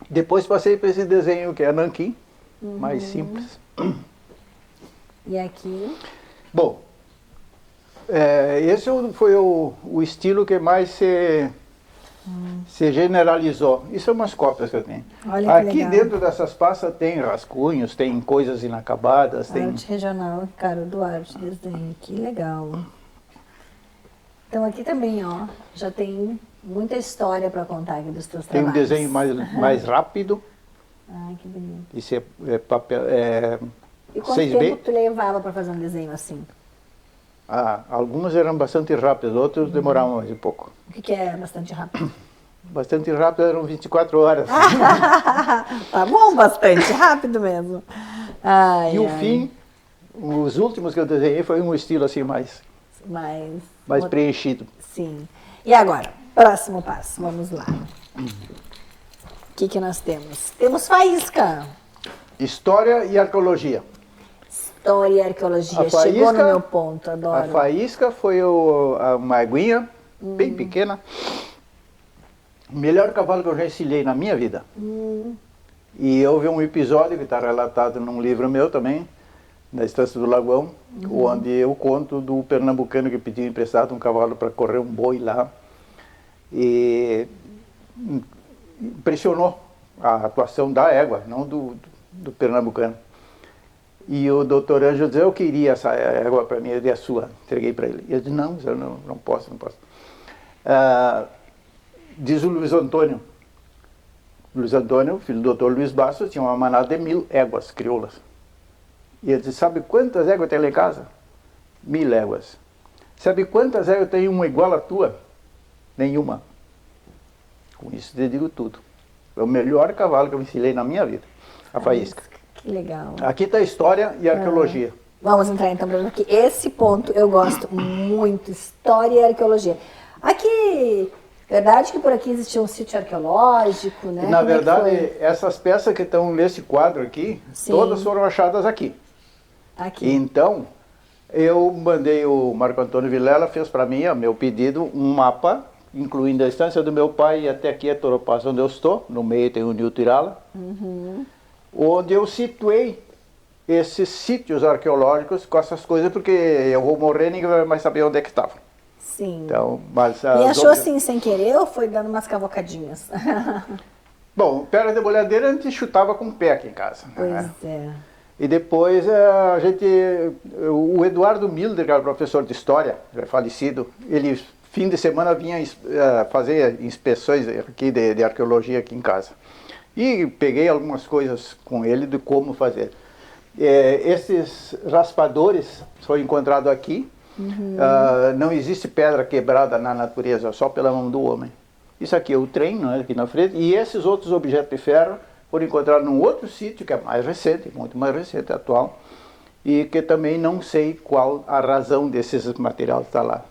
Depois passei para esse desenho que é nanquim, mais simples. E aqui? Bom, esse foi o estilo que mais se generalizou. Isso são umas cópias que eu tenho. Olha que Aqui legal. dentro dessas pastas tem rascunhos, tem coisas inacabadas, tem... Arte regional, Ricardo Duarte, desenho. Que legal. Então aqui também, ó, já tem muita história para contar aqui dos teus Tem um trabalhos. desenho mais rápido. Ai, que bonito. Isso é papel E quanto 6B. tempo tu levava para fazer um desenho assim? Algumas eram bastante rápidas, outras demoravam mais um pouco. O que é bastante rápido? Bastante rápido eram 24 horas. Tá bom, bastante rápido mesmo. Ai, E o ai. fim, os últimos que eu desenhei foi um estilo assim mais preenchido. Sim. E agora, próximo passo, vamos lá. O que nós temos? Temos faísca. História e arqueologia. História e arqueologia. A Chegou faísca- no meu ponto, A adoro. faísca foi uma aguinha bem pequena. O melhor cavalo que eu já encilhei na minha vida. E houve um episódio que está relatado num livro meu também, na Estância do Lagoão, onde eu conto do pernambucano que pediu emprestado um cavalo para correr um boi lá. E impressionou a atuação da égua, não do pernambucano. E o doutor Ângelo disse, eu queria essa égua para mim, eu dei a sua, entreguei para ele. E ele disse, não, eu não posso. Diz o Luiz Antônio, filho do doutor Luiz Bastos, tinha uma manada de 1000 éguas crioulas. E ele disse, sabe quantas éguas tem lá em casa? 1000 éguas. Sabe quantas éguas tem uma igual à tua? Nenhuma. Com isso eu digo tudo. É o melhor cavalo que eu ensinei na minha vida, a faísca. Que legal. Aqui está a história e a arqueologia. Vamos entrar então, Bruno, que esse ponto eu gosto muito, história e arqueologia. Aqui, verdade que por aqui existia um sítio arqueológico, né? Na Como é que verdade, foi? essas peças que estão nesse quadro aqui, Sim. todas foram achadas aqui. Aqui. Então, eu mandei o Marco Antônio Vilela, fez para mim, a meu pedido, um mapa, incluindo a estância do meu pai e até aqui a Toropaz, onde eu estou. No meio tem o Nilton Irala, onde eu situei esses sítios arqueológicos com essas coisas, porque eu vou morrer e ninguém vai mais saber onde é que estava. Sim. Então, mas, E achou assim sem querer ou foi dando umas cavocadinhas? Bom, pedra de bolhadeira a gente chutava com o pé aqui em casa. Pois né? é. E depois o Eduardo Milder, que era professor de história, já é falecido, ele fim de semana vinha fazer inspeções aqui de arqueologia aqui em casa. E peguei algumas coisas com ele de como fazer. Esses raspadores são encontrados aqui. Não existe pedra quebrada na natureza, só pela mão do homem. Isso aqui é o trem, né, aqui na frente, e esses outros objetos de ferro foram encontrados num outro sítio que é mais recente, muito mais recente, atual, e que também não sei qual a razão desses materiais estar lá.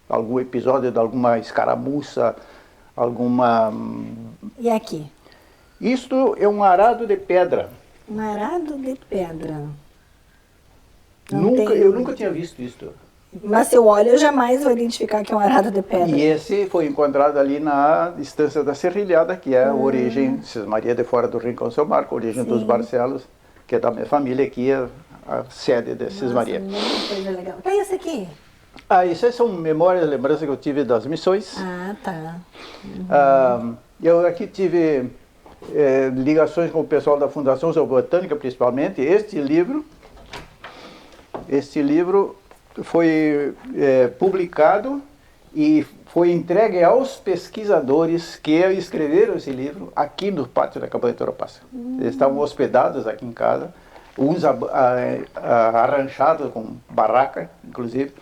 Algum episódio de alguma escaramuça, alguma... E aqui? Isto é um arado de pedra Um arado de pedra. Eu nunca tinha visto isso. Mas se eu olho, eu jamais vou identificar que é um arado de pedra. E esse foi encontrado ali na Estância da Serrilhada, que é a origem, Cismaria de Fora do Rincão São Marco, a origem dos Barcelos, que é da minha família aqui, a sede de Cismaria. Muita coisa legal. E esse aqui? Isso aí são memórias, lembranças que eu tive das missões. Tá. Eu aqui tive ligações com o pessoal da Fundação Zoobotânica, principalmente. Este livro foi publicado e foi entregue aos pesquisadores que escreveram esse livro aqui no pátio da Cabana de Toropassa. Eles estavam hospedados aqui em casa, uns arranchados com barraca, inclusive,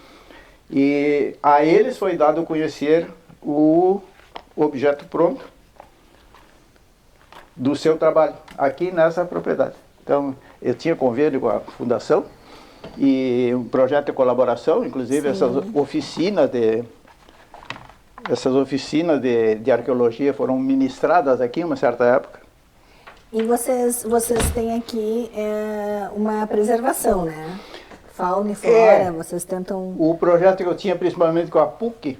e a eles foi dado a conhecer o objeto pronto do seu trabalho, aqui nessa propriedade. Então, eu tinha convênio com a Fundação, e um projeto de colaboração, inclusive essas oficinas de arqueologia foram ministradas aqui em uma certa época. E vocês têm aqui uma preservação, né? Fauna e flora, vocês tentam... O projeto que eu tinha, principalmente com a PUC,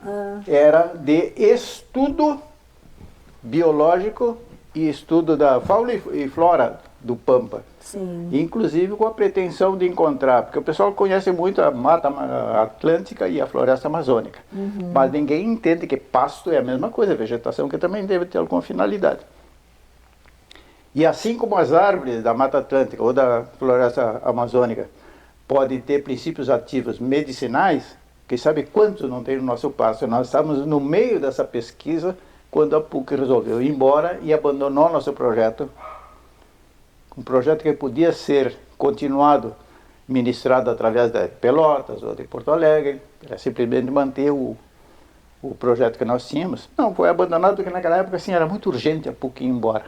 era de estudo biológico e estudo da fauna e flora do Pampa. Sim. Inclusive com a pretensão de encontrar, porque o pessoal conhece muito a Mata Atlântica e a Floresta Amazônica, mas ninguém entende que pasto é a mesma coisa, vegetação que também deve ter alguma finalidade. E assim como as árvores da Mata Atlântica ou da Floresta Amazônica podem ter princípios ativos medicinais, quem sabe quantos não tem no nosso pasto. Nós estamos no meio dessa pesquisa quando a PUC resolveu ir embora e abandonou nosso projeto. Um projeto que podia ser continuado, ministrado através de Pelotas ou de Porto Alegre, era simplesmente manter o projeto que nós tínhamos. Não, foi abandonado porque naquela época assim, era muito urgente a PUC ir embora.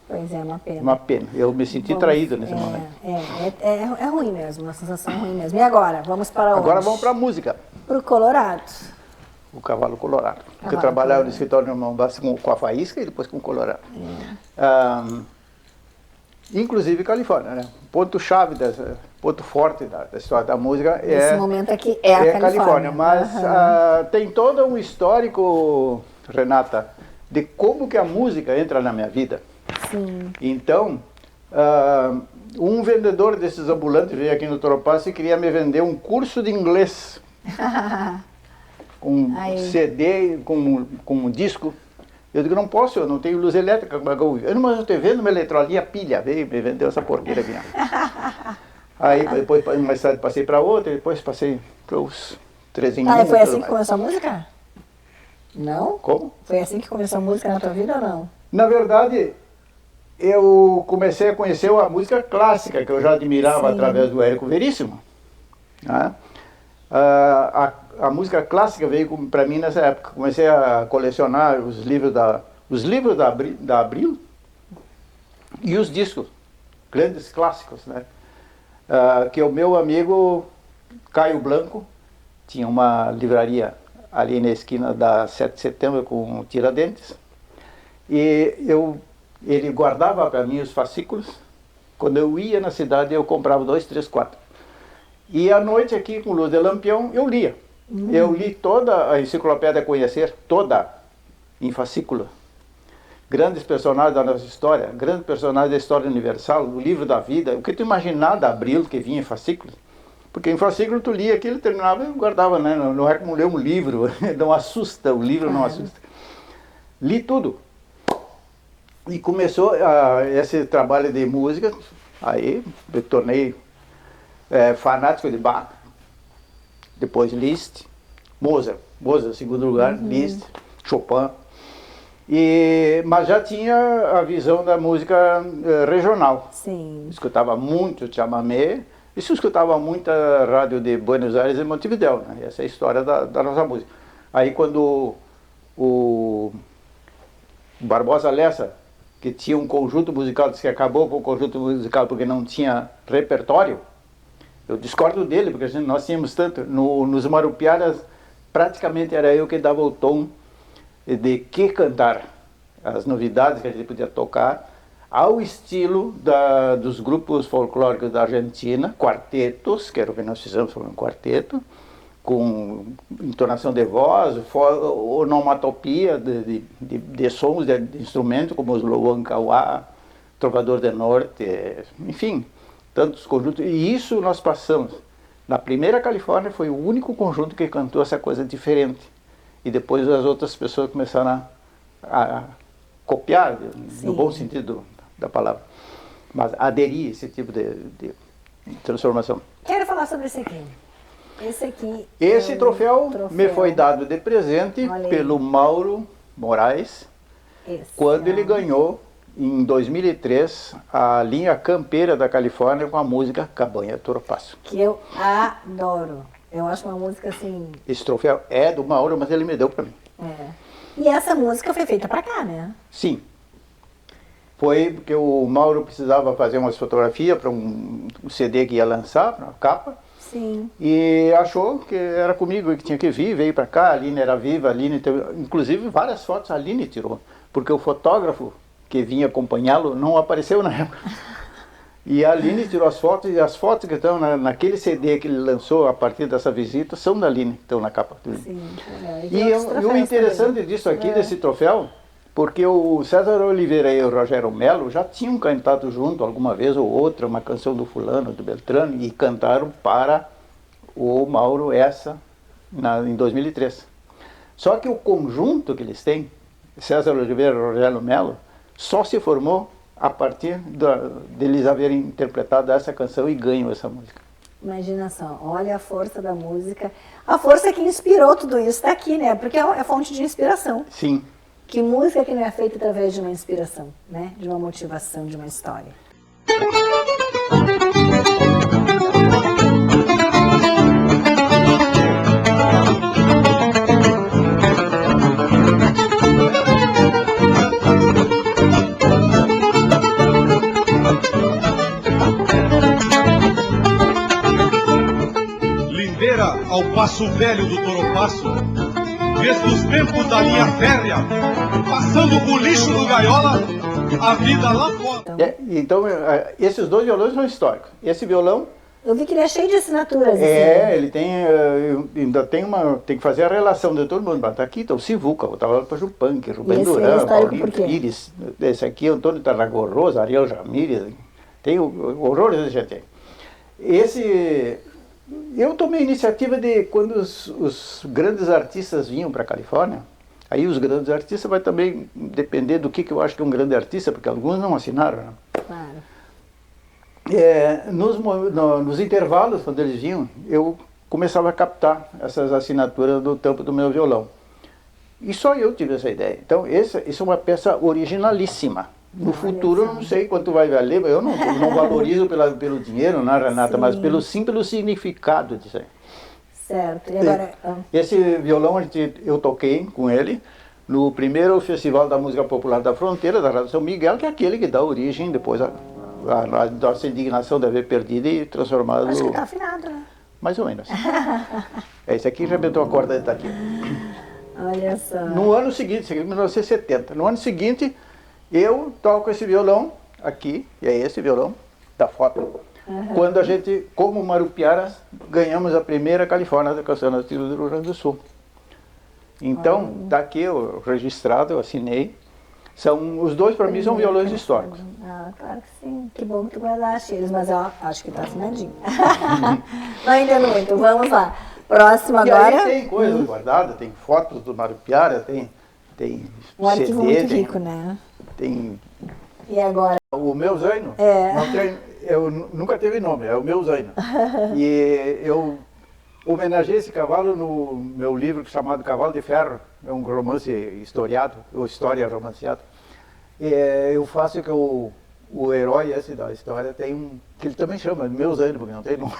Pois é, uma pena. Uma pena. Eu me senti traído nesse momento. É ruim mesmo, uma sensação ruim mesmo. E agora? Vamos para onde? Agora vamos para a música. Para o Colorado. O Cavalo Colorado. Porque eu trabalhava no escritório do irmão Bassi com a faísca e depois com o Colorado. Inclusive Califórnia, né? Ponto-chave, ponto forte da história da música Esse momento aqui é a Califórnia. Mas tem todo um histórico, Renata, de como que a música entra na minha vida. Sim. Então, um vendedor desses ambulantes veio aqui no Toropassa e queria me vender um curso de inglês. Com CD, com um disco. Eu digo, não posso, eu não tenho luz elétrica. Eu não, mas eu estou vendo uma eletrolinha pilha. Veio me vendeu essa porqueira aqui. Aí depois, mais tarde, passei para outra, depois passei para os trezinhos. E foi assim que começou a música? Não? Como? Foi assim que começou a música na tua vida ou não? Na verdade, eu comecei a conhecer a música clássica, que eu já admirava através do Érico Veríssimo. Né? A música clássica veio para mim nessa época. Comecei a colecionar os livros da Abril e os discos, grandes clássicos, né? Que o meu amigo Caio Blanco tinha uma livraria ali na esquina da 7 de setembro com Tiradentes, e ele guardava para mim os fascículos. Quando eu ia na cidade eu comprava 2, 3, 4. E à noite aqui com luz de lampião eu lia. Eu li toda a enciclopédia Conhecer, toda, em fascículo. Grandes personagens da nossa história, grandes personagens da história universal, o livro da vida, o que tu imaginar da Abril que vinha em fascículo. Porque em fascículo tu lia aquilo, terminava e guardava, né? Não é como ler um livro, não assusta, o livro não assusta. Li tudo. E começou esse trabalho de música, aí eu tornei fanático de Bach, depois Liszt, Mozart em segundo lugar, Liszt, Chopin, mas já tinha a visão da música regional. Sim. Escutava muito chamamé, e se escutava muita rádio de Buenos Aires e Montevidéu, né? Essa é a história da nossa música. Aí quando o Barbosa Lessa, que tinha um conjunto musical, disse que acabou com o conjunto musical porque não tinha repertório, eu discordo dele, porque nós tínhamos tanto. Nos Marupiaras, praticamente era eu que dava o tom de que cantar, as novidades que a gente podia tocar. ao estilo dos grupos folclóricos da Argentina, quartetos, que era o que nós fizemos, foi um quarteto, com entonação de voz, onomatopia de sons, de instrumentos, como os Luan-Cauá, Trovador de Norte, enfim, tantos conjuntos. E isso nós passamos. Na primeira Califórnia foi o único conjunto que cantou essa coisa diferente. E depois as outras pessoas começaram a copiar, no bom sentido da palavra, mas aderir a esse tipo de transformação. Quero falar sobre esse aqui. Esse aqui. Esse troféu me foi dado de presente pelo Mauro Moraes, quando ele ganhou, em 2003, a linha campeira da Califórnia com a música Cabanha Toropaço. Que eu adoro. Eu acho uma música assim... Esse troféu é do Mauro, mas ele me deu para mim. E essa música foi feita para cá, né? Sim. Foi porque o Mauro precisava fazer umas fotografias para um CD que ia lançar, para a capa. Sim. E achou que era comigo que tinha que vir, veio para cá, a Aline era viva, a Aline teve, inclusive várias fotos a Aline tirou, porque o fotógrafo que vinha acompanhá-lo não apareceu na época. E a Aline tirou as fotos, e as fotos que estão naquele CD que ele lançou a partir dessa visita são da Aline, estão na capa do livro. Sim, E o interessante disso aqui, desse troféu, porque o César Oliveira e o Rogério Melo já tinham cantado junto alguma vez ou outra, uma canção do fulano, do Beltrano, e cantaram para o Mauro em 2003. Só que o conjunto que eles têm, César Oliveira e Rogério Melo, só se formou a partir deles haverem interpretado essa canção e ganham essa música. Imagina só, olha a força da música, a força que inspirou tudo isso está aqui, né? Porque é fonte de inspiração. Sim. Que música que não é feita através de uma inspiração, né? De uma motivação, de uma história. Lindeira ao Passo Velho do Toropaço, desde os tempos da linha férrea, passando com o lixo do gaiola, a vida lá fora. Então, esses dois violões são históricos. Esse violão... Eu vi que ele é cheio de assinaturas. Ele tem, ainda tem que fazer a relação de todo mundo. Tá aqui, então, o Sivuca, o Tavala Pajupanque, Rubem Duran, Paulinho Pires, esse aqui, Antônio Tarragorrosa, Ariel Jamírez, tem horrores de gente. Eu tomei a iniciativa de, quando os grandes artistas vinham para a Califórnia, aí os grandes artistas vai também depender do que eu acho que é um grande artista, porque alguns não assinaram, né? Claro. Nos intervalos, quando eles vinham, eu começava a captar essas assinaturas do tampo do meu violão. E só eu tive essa ideia. Então, isso é uma peça originalíssima. No futuro, eu não sei quanto vai valer, eu não valorizo pelo dinheiro, né, Renata? Sim. Mas pelo significado disso aí. Certo. E agora... Esse violão eu toquei com ele no primeiro Festival da Música Popular da Fronteira, da Rádio São Miguel, que é aquele que dá origem depois a nossa indignação de haver perdido e transformado... Acho que está afinado, né? Mais ou menos. Esse aqui rebentou a corda de aqui. Olha só. No ano seguinte, em 1970, no ano seguinte, eu toco esse violão aqui, e é esse violão da foto, quando a gente, como Marupiaras, ganhamos a primeira Califórnia da Canção do Rio Grande do Sul. Então, está aqui registrado, eu assinei. Os dois, para mim, são violões históricos. Ah, claro que sim. Que bom que tu guardaste eles, mas eu acho que está afinadinho. Não entendo muito. Vamos lá. Próximo agora. E aí tem coisas guardadas, tem fotos do Marupiara, tem um arquivo muito rico, né? Tem... E agora? O meu Zaino, eu nunca teve nome, é o meu Zaino. E eu homenageei esse cavalo no meu livro chamado Cavalo de Ferro, é um romance historiado, ou história romanceada. Eu faço que o herói esse da história tem que ele também chama meu Zaino, porque não tem nome.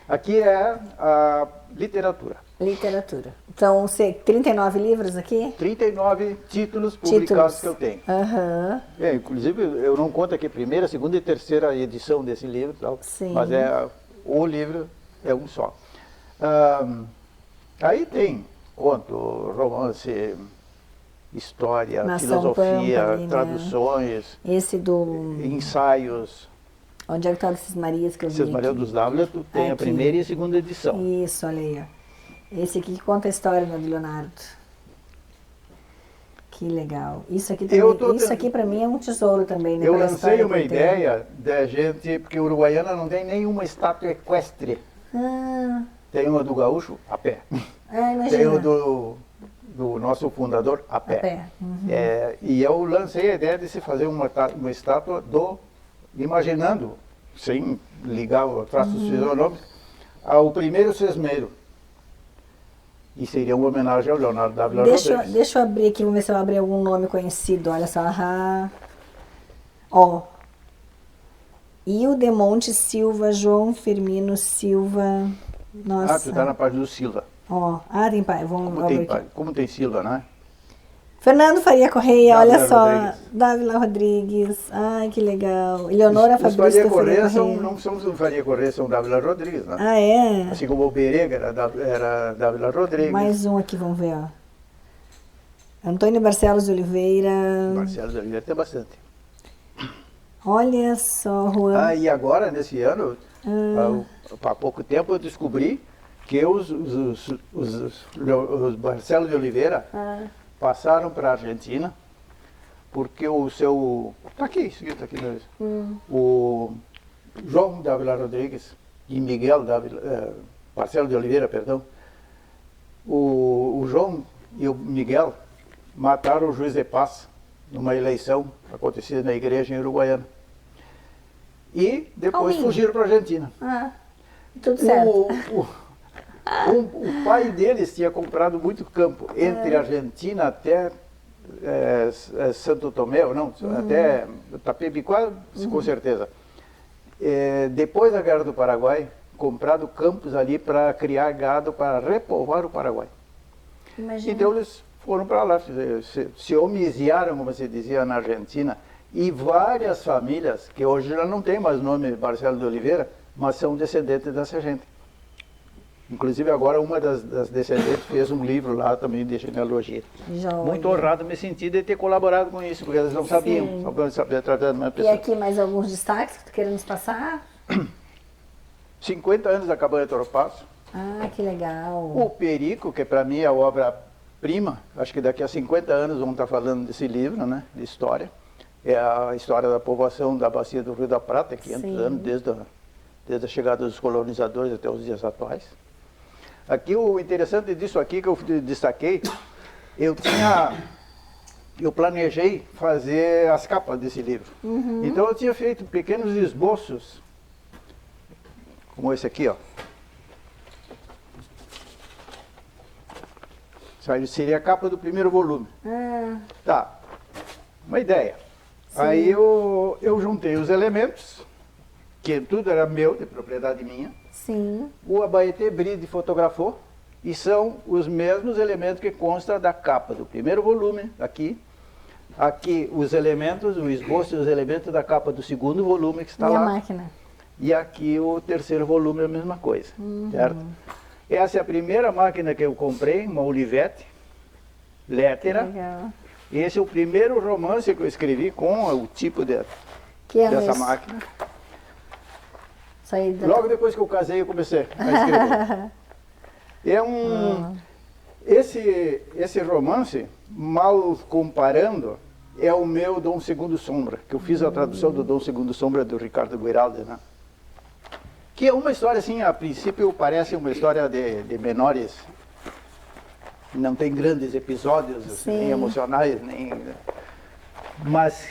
Aqui é a literatura. Literatura. Então, 39 livros aqui? 39 títulos publicados que eu tenho. Inclusive, eu não conto aqui a primeira, segunda e terceira edição desse livro, tal, mas o livro é um só. Aí tem conto, romance, história, Nação filosofia, Pampa ali, né? traduções, Esse do... ensaios. Onde é que tá o Cisne Marias que eu vi Cisne Maria aqui? dos Dávila tem a Aqui. primeira e a segunda edição. Isso, olha aí, ó. Esse aqui que conta a história, né, do Leonardo. Que legal. Isso aqui também, isso aqui para mim é um tesouro também, né? Eu pela lancei história uma que tem. ideia da gente, porque Uruguaiana não tem nenhuma estátua equestre. Ah, Tem uma do gaúcho, a pé. imagina. Tem uma do nosso fundador, a pé. A pé. Uhum. E eu lancei a ideia de se fazer uma estátua imaginando, sem ligar o traços fisionômicos, ao primeiro sesmeiro. E seria uma homenagem ao Leonardo Dávila Rodrigues. Deixa eu abrir aqui, vamos ver se eu abrir algum nome conhecido. Olha só. Ó. Ildemonte Silva, João Firmino Silva. Nossa. Ah, tu tá na página do Silva. Ó. Tem pai. Vamos abrir aqui. Como tem Silva, né? Fernando Faria Correia, Dávila olha só. Rodrigues. Dávila Rodrigues. Ai, que legal. Eleonora Os Fabrício Faria Faria Correia Correia. não são os Faria Correia, são Dávila Rodrigues, né? Ah, é? Assim como o Berega era Dávila Rodrigues. Mais um aqui, vamos ver, ó. Antônio Barcelos de Oliveira. Marcelo de Oliveira tem bastante. Olha só, Juan. E agora, nesse ano, há pouco tempo, eu descobri que os Marcelo de Oliveira passaram para a Argentina, porque o seu... Está aqui, escrito aqui. O João Dávila Rodrigues e Miguel Marcelo de Oliveira, perdão. O João e o Miguel mataram o juiz de paz numa eleição acontecida na igreja em Uruguaiana. E depois fugiram para a Argentina. Tudo certo. O pai deles tinha comprado muito campo entre a Argentina até Santo Tomé, ou não, até Tapebiquá, com certeza. Depois da Guerra do Paraguai, comprado campos ali para criar gado, para repovoar o Paraguai. Imagina. Então eles foram para lá, se homiziaram, como se dizia na Argentina, e várias famílias, que hoje já não tem mais o nome Marcelo de Oliveira, mas são descendentes dessa gente. Inclusive agora uma das descendentes fez um livro lá também de genealogia. Muito honrado me senti de ter colaborado com isso, porque eles não sabiam, só sabiam tratar de uma E pessoa. aqui mais alguns destaques que tu queira nos passar? 50 anos da Cabana de Toropaço. Que legal. O Perico, que para mim é a obra-prima, acho que daqui a 50 anos vamos estar falando desse livro, né, de história. É a história da povoação da bacia do Rio da Prata, 500 anos, desde a chegada dos colonizadores até os dias atuais. Aqui o interessante disso aqui que eu destaquei, eu planejei fazer as capas desse livro. Então eu tinha feito pequenos esboços, como esse aqui, ó. Isso seria a capa do primeiro volume. Tá, uma ideia. Aí eu juntei os elementos, que tudo era meu, de propriedade minha. Sim. O Abaeté Bride fotografou, e são os mesmos elementos que constam da capa do primeiro volume, aqui. Aqui os elementos, o esboço e os elementos da capa do segundo volume que está lá. E a máquina. E aqui o terceiro volume é a mesma coisa, certo? Essa é a primeira máquina que eu comprei, uma Olivetti, Lettera. Legal. Esse é o primeiro romance que eu escrevi com o tipo dessa máquina. Logo depois que eu casei, eu comecei a escrever. Esse romance, mal comparando, é o meu Dom Segundo Sombra, que eu fiz a tradução do Dom Segundo Sombra do Ricardo Guiraldi, né? Que é uma história assim, a princípio parece uma história de menores, não tem grandes episódios nem emocionais, mas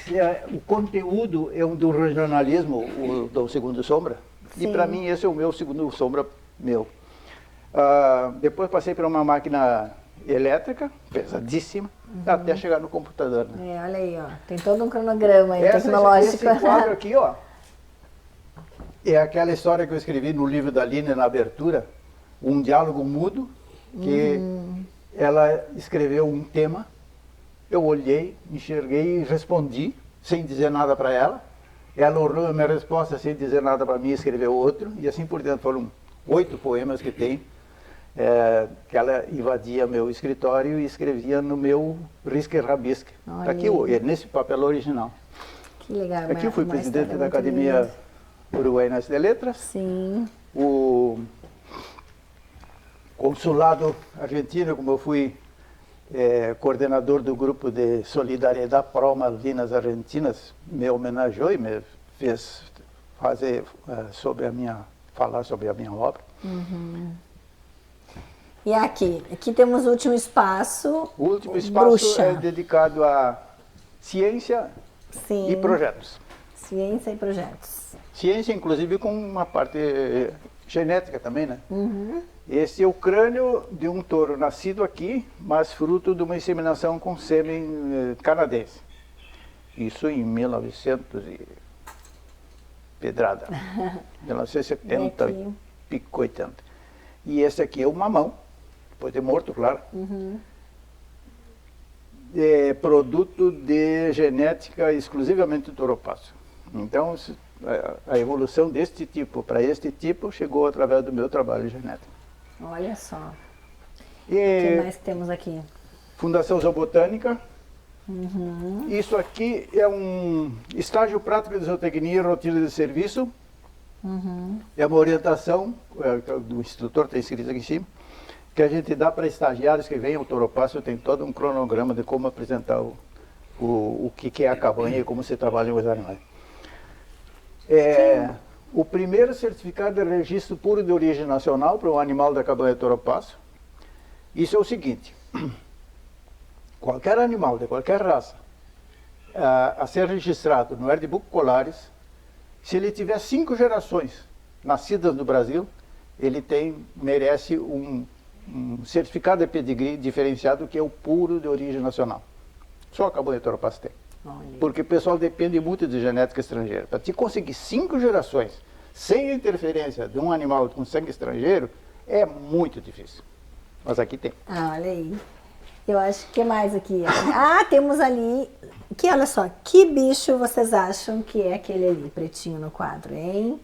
o conteúdo é um do regionalismo, o Dom Segundo Sombra. E para mim esse é o meu segundo sombra meu. Depois passei para uma máquina elétrica, pesadíssima, até chegar no computador. Né? Olha aí, ó. Tem todo um cronograma aí, tecnológico. Esse quadro aqui, ó, é aquela história que eu escrevi no livro da Lina na abertura, um diálogo mudo, que ela escreveu um tema, eu olhei, enxerguei e respondi, sem dizer nada para ela. Ela olhou a minha resposta sem dizer nada para mim, escreveu outro, e assim por diante. Foram 8 poemas que tem. que ela invadia meu escritório e escrevia no meu risque-rabisque. Tá aqui, nesse papel original. Que legal. Aqui eu fui presidente da Academia Uruguaiana de Letras. Sim. O consulado argentino, como eu fui coordenador do grupo de solidariedade pró-Malvinas Argentinas, me homenageou e me fez falar sobre a minha obra. Uhum. E aqui temos o último espaço. O último espaço Bruxa. é dedicado a ciência e projetos. Ciência e projetos. Ciência, inclusive, com uma parte genética também, né? Uhum. Esse é o crânio de um touro nascido aqui, mas fruto de uma inseminação com sêmen canadense. Isso em 1900 e pedrada, 1970 e pico 80. E esse aqui é o mamão, depois de morto, claro. Uhum. É produto de genética exclusivamente do toropaço. Então, a evolução deste tipo para este tipo chegou através do meu trabalho genético. Olha só. E O que mais temos aqui? Fundação Zoobotânica. Uhum. Isso aqui é um estágio prático de zootecnia e rotina de serviço. Uhum. É uma orientação, do instrutor está escrito aqui em cima, que a gente dá para estagiários que vêm ao Toropasso. Tem todo um cronograma de como apresentar o que é a cabanha e como se trabalha com os animais. O primeiro certificado de registro puro de origem nacional para o animal da cabanha Toropasso. Isso é o seguinte: qualquer animal de qualquer raça a ser registrado no Herdbook Colares, se ele tiver 5 gerações nascidas no Brasil, ele merece um certificado de pedigree diferenciado, que é o puro de origem nacional. Só a cabanha Toropasso tem. Porque o pessoal depende muito de genética estrangeira. Para te conseguir 5 gerações sem a interferência de um animal com sangue estrangeiro, é muito difícil. Mas aqui tem. Olha aí. Eu acho que mais aqui. Temos ali. Que olha só, que bicho vocês acham que é aquele ali, pretinho no quadro, hein?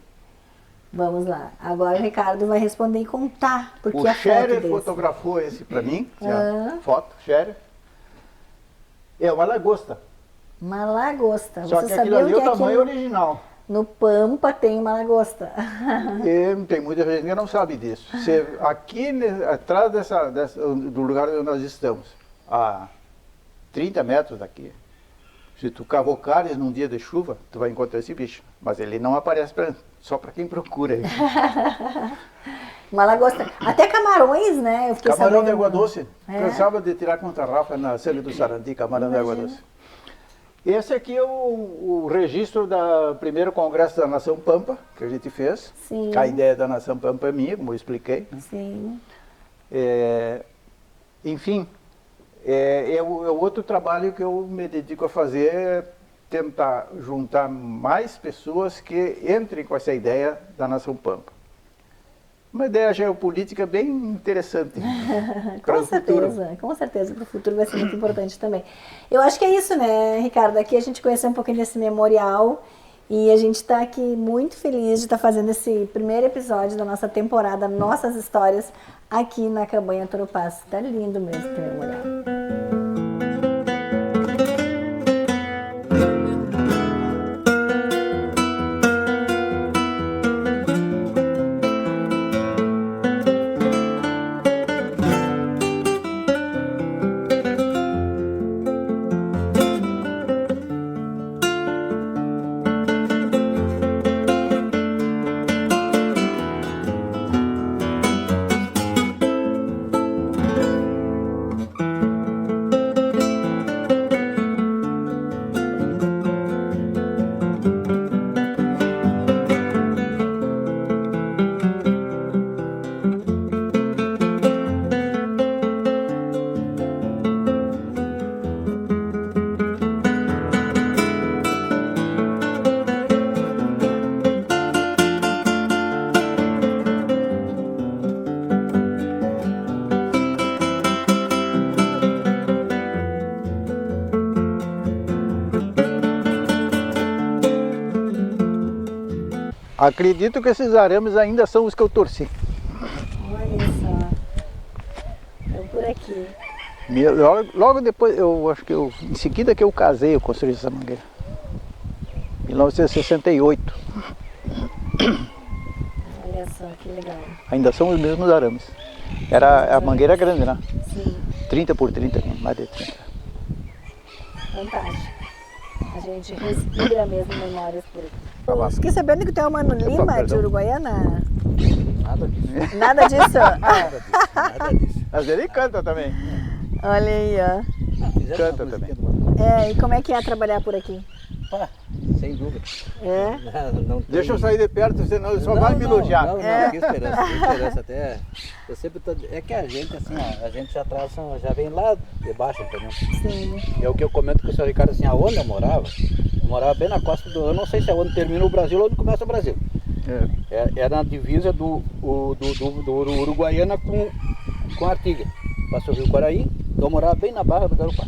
Vamos lá. Agora o Ricardo vai responder e contar. Porque o Scherer fotografou esse para mim. Foto, Scherer. É uma lagosta. Uma lagosta. Só que aquilo ali é o tamanho original. No Pampa tem uma lagosta. Tem muita gente que não sabe disso. Aqui atrás do lugar onde nós estamos, a 30 metros daqui, se tu cavocares num dia de chuva, tu vai encontrar esse bicho. Mas ele não aparece só para quem procura. Uma lagosta. Até camarões, né? Camarão de água doce. Cansava de tirar com tarrafa na Serra do Sarandi, camarão de água doce. Esse aqui é o registro do primeiro Congresso da Nação Pampa, que a gente fez. Sim. A ideia da Nação Pampa é minha, como eu expliquei. Sim. Enfim, o outro trabalho que eu me dedico a fazer é tentar juntar mais pessoas que entrem com essa ideia da Nação Pampa. Uma ideia geopolítica bem interessante. Com certeza, para o futuro vai ser muito importante também. Eu acho que é isso, né, Ricardo? Aqui a gente conheceu um pouquinho desse memorial e a gente está aqui muito feliz de estar fazendo esse primeiro episódio da nossa temporada Nossas Histórias aqui na Cabanha Toropasso. Tá lindo mesmo esse memorial. Acredito que esses arames ainda são os que eu torci. Olha só. aqui. Logo depois, eu acho que em seguida que eu casei, eu construí essa mangueira. 1968. Olha só, que legal. Ainda são os mesmos arames. A mangueira grande, né? Sim. 30 por 30, mais de 30. Fantástico. A gente respira mesmo memórias por aqui. Cavalo. Fiquei sabendo que tu é o Mano Lima de perdão. Uruguaiana. Nada disso. Nada disso? Nada disso. Mas ele canta também. Olha aí, ó. Fizeram Canta uma também. musiquinha do Mano. E como é que é trabalhar por aqui? Pá, sem dúvida. É? Não tem- Deixa eu sair de perto, senão ele só vai me elogiar. Não, que esperança até. Eu sempre tô. É que a gente, assim, ó, a gente já traz, já vem lá de baixo, entendeu? Sim. É o que eu comento com o senhor Ricardo, assim, aonde eu morava bem na costa do. Eu não sei se é onde termina o Brasil ou onde começa o Brasil. É na divisa do Uruguaiana com Artigas. Passou o Rio Quaraí, então eu morava bem na Barra do Carupá.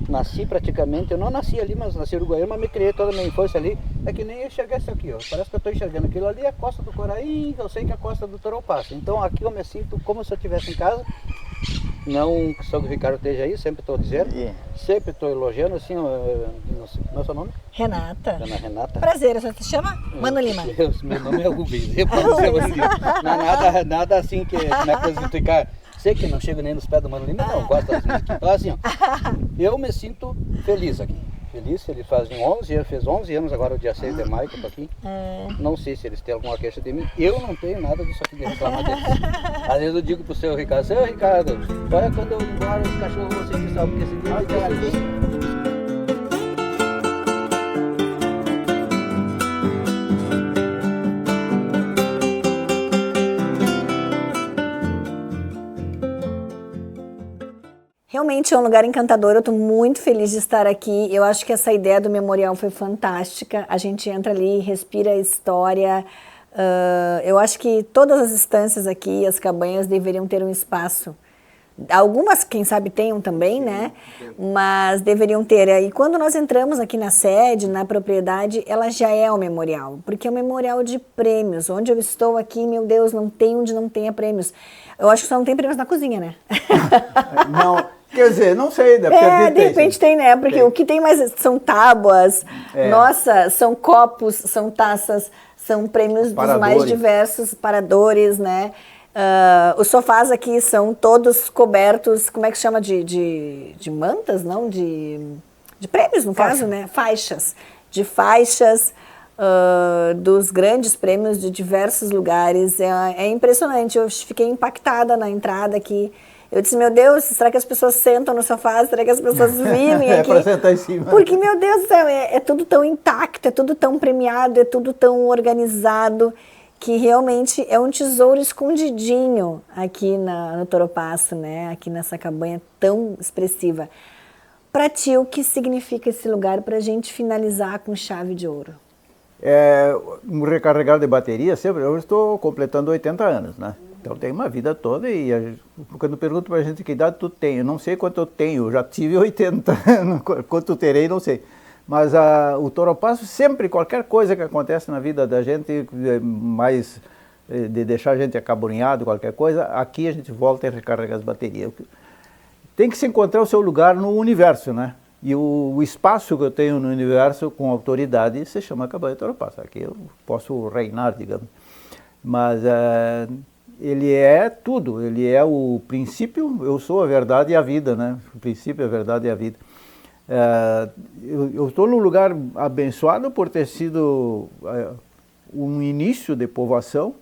Nasci praticamente, eu não nasci ali, mas nasci em Uruguaiana, mas me criei toda a minha infância ali. É que nem eu enxergar isso aqui, ó. Parece que eu estou enxergando aquilo ali, é a costa do Quaraí, eu sei que é a costa do Toropaço. Então aqui eu me sinto como se eu estivesse em casa. Não que o senhor Ricardo esteja aí, sempre estou dizendo. Sempre estou elogiando, assim, não sei, qual é o seu nome? Renata. Dona Renata. Prazer, você se chama? Mano Lima. Meu nome é Rubens. Eu posso dizer assim, não é nada assim que não é coisa de ficar. Sei que não chego nem nos pés do Mano Lima, não, gosto das músicas. Então assim, ó, eu me sinto feliz aqui. Feliz, ele fez 11 anos agora, o dia 6 de maio que eu tô aqui. Não sei se eles têm alguma queixa de mim. Eu não tenho nada disso aqui de reclamar deles. Às vezes eu digo pro seu Ricardo, olha quando eu ir embora, os cachorros vão sentir sabe, porque esse dia vai ter feliz. Realmente é um lugar encantador, eu estou muito feliz de estar aqui. Eu acho que essa ideia do memorial foi fantástica. A gente entra ali, respira a história. Eu acho que todas as estâncias aqui, as cabanhas, deveriam ter um espaço. Algumas, quem sabe, tenham também, né? Mas deveriam ter. E quando nós entramos aqui na sede, na propriedade, ela já é um memorial. Porque é um memorial de prêmios. Onde eu estou aqui, meu Deus, não tem onde não tenha prêmios. Eu acho que só não tem prêmios na cozinha, né? Não, quer dizer, não sei. De repente tem, né? Porque tem. O que tem mais são tábuas, nossa, são copos, são taças, são prêmios dos mais diversos, paradores, né? Os sofás aqui são todos cobertos, como é que se chama? De mantas, não? De prêmios, no caso, né? Faixas. De faixas dos grandes prêmios de diversos lugares. É impressionante, eu fiquei impactada na entrada aqui. Eu disse, meu Deus, será que as pessoas sentam no sofá? Será que as pessoas vivem aqui? Para sentar em cima. Porque, meu Deus do céu, é tudo tão intacto, é tudo tão premiado, é tudo tão organizado, que realmente é um tesouro escondidinho aqui no Toropaço, né? Aqui nessa cabanha tão expressiva. Para ti, o que significa esse lugar para a gente finalizar com chave de ouro? Um recarregar de bateria, sempre, eu estou completando 80 anos, né? Então tem uma vida toda e quando pergunto para a gente que idade tu tem, eu não sei quanto eu tenho, eu já tive 80, quanto terei, não sei. Mas o Toropaço sempre, qualquer coisa que acontece na vida da gente, mais de deixar a gente acabrunhado, qualquer coisa, aqui a gente volta e recarrega as baterias. Tem que se encontrar o seu lugar no universo, né? E o espaço que eu tenho no universo com autoridade se chama Cabanha Toropaço. Aqui eu posso reinar, digamos. Mas ele é tudo, ele é o princípio, eu sou a verdade e a vida, né? O princípio, a verdade e a vida. Eu estou num lugar abençoado por ter sido um início de povoação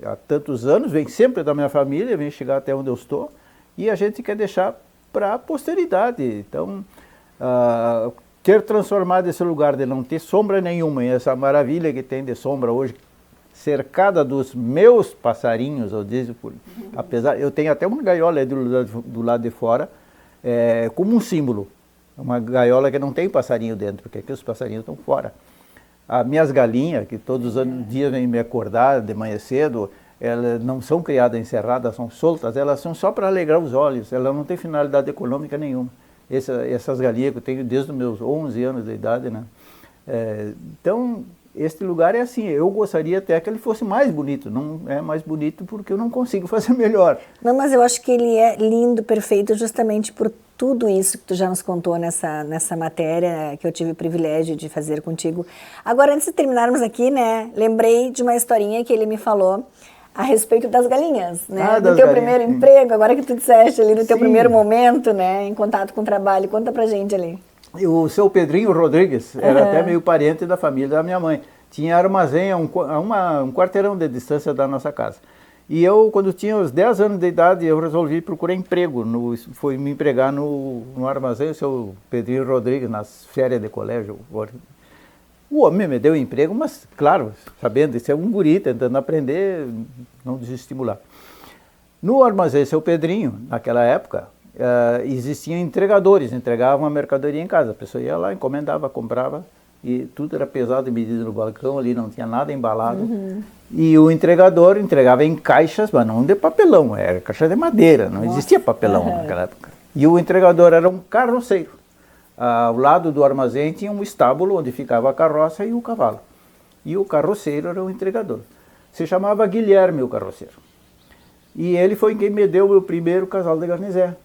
há tantos anos, vem sempre da minha família, vem chegar até onde eu estou, e a gente quer deixar para a posteridade. Então, ter transformado esse lugar de não ter sombra nenhuma, e essa maravilha que tem de sombra hoje, cercada dos meus passarinhos, eu digo, apesar, eu tenho até uma gaiola do lado de fora, como um símbolo. Uma gaiola que não tem passarinho dentro, porque aqui os passarinhos estão fora. As minhas galinhas, que todos os dias vêm me acordar de manhã cedo, elas não são criadas encerradas, são soltas, elas são só para alegrar os olhos, elas não têm finalidade econômica nenhuma. Essas galinhas que eu tenho desde os meus 11 anos de idade, né? Então, este lugar é assim, eu gostaria até que ele fosse mais bonito, não é mais bonito porque eu não consigo fazer melhor. Não, mas eu acho que ele é lindo, perfeito, justamente por tudo isso que tu já nos contou nessa matéria que eu tive o privilégio de fazer contigo. Agora, antes de terminarmos aqui, né, lembrei de uma historinha que ele me falou a respeito das galinhas, né, do teu primeiro emprego, agora que tu disseste ali, no teu primeiro momento, né, em contato com o trabalho. Conta pra gente ali. O seu Pedrinho Rodrigues era até meio parente da família da minha mãe. Tinha armazém a um quarteirão de distância da nossa casa. E eu, quando tinha uns 10 anos de idade, eu resolvi procurar emprego. Fui me empregar no armazém, o seu Pedrinho Rodrigues, nas férias de colégio. O homem me deu emprego, mas, claro, sabendo, isso é um guri, tentando aprender, não desestimular. No armazém seu Pedrinho, naquela época, existiam entregadores, entregavam a mercadoria em casa. A pessoa ia lá, encomendava, comprava, e tudo era pesado e medido no balcão, ali não tinha nada embalado. E o entregador entregava em caixas, mas não de papelão, era caixa de madeira, não existia papelão naquela época. E o entregador era um carroceiro. Ao lado do armazém tinha um estábulo onde ficava a carroça e o cavalo. E o carroceiro era o entregador. Se chamava Guilherme, o carroceiro. E ele foi quem me deu o meu primeiro casal de garnizé.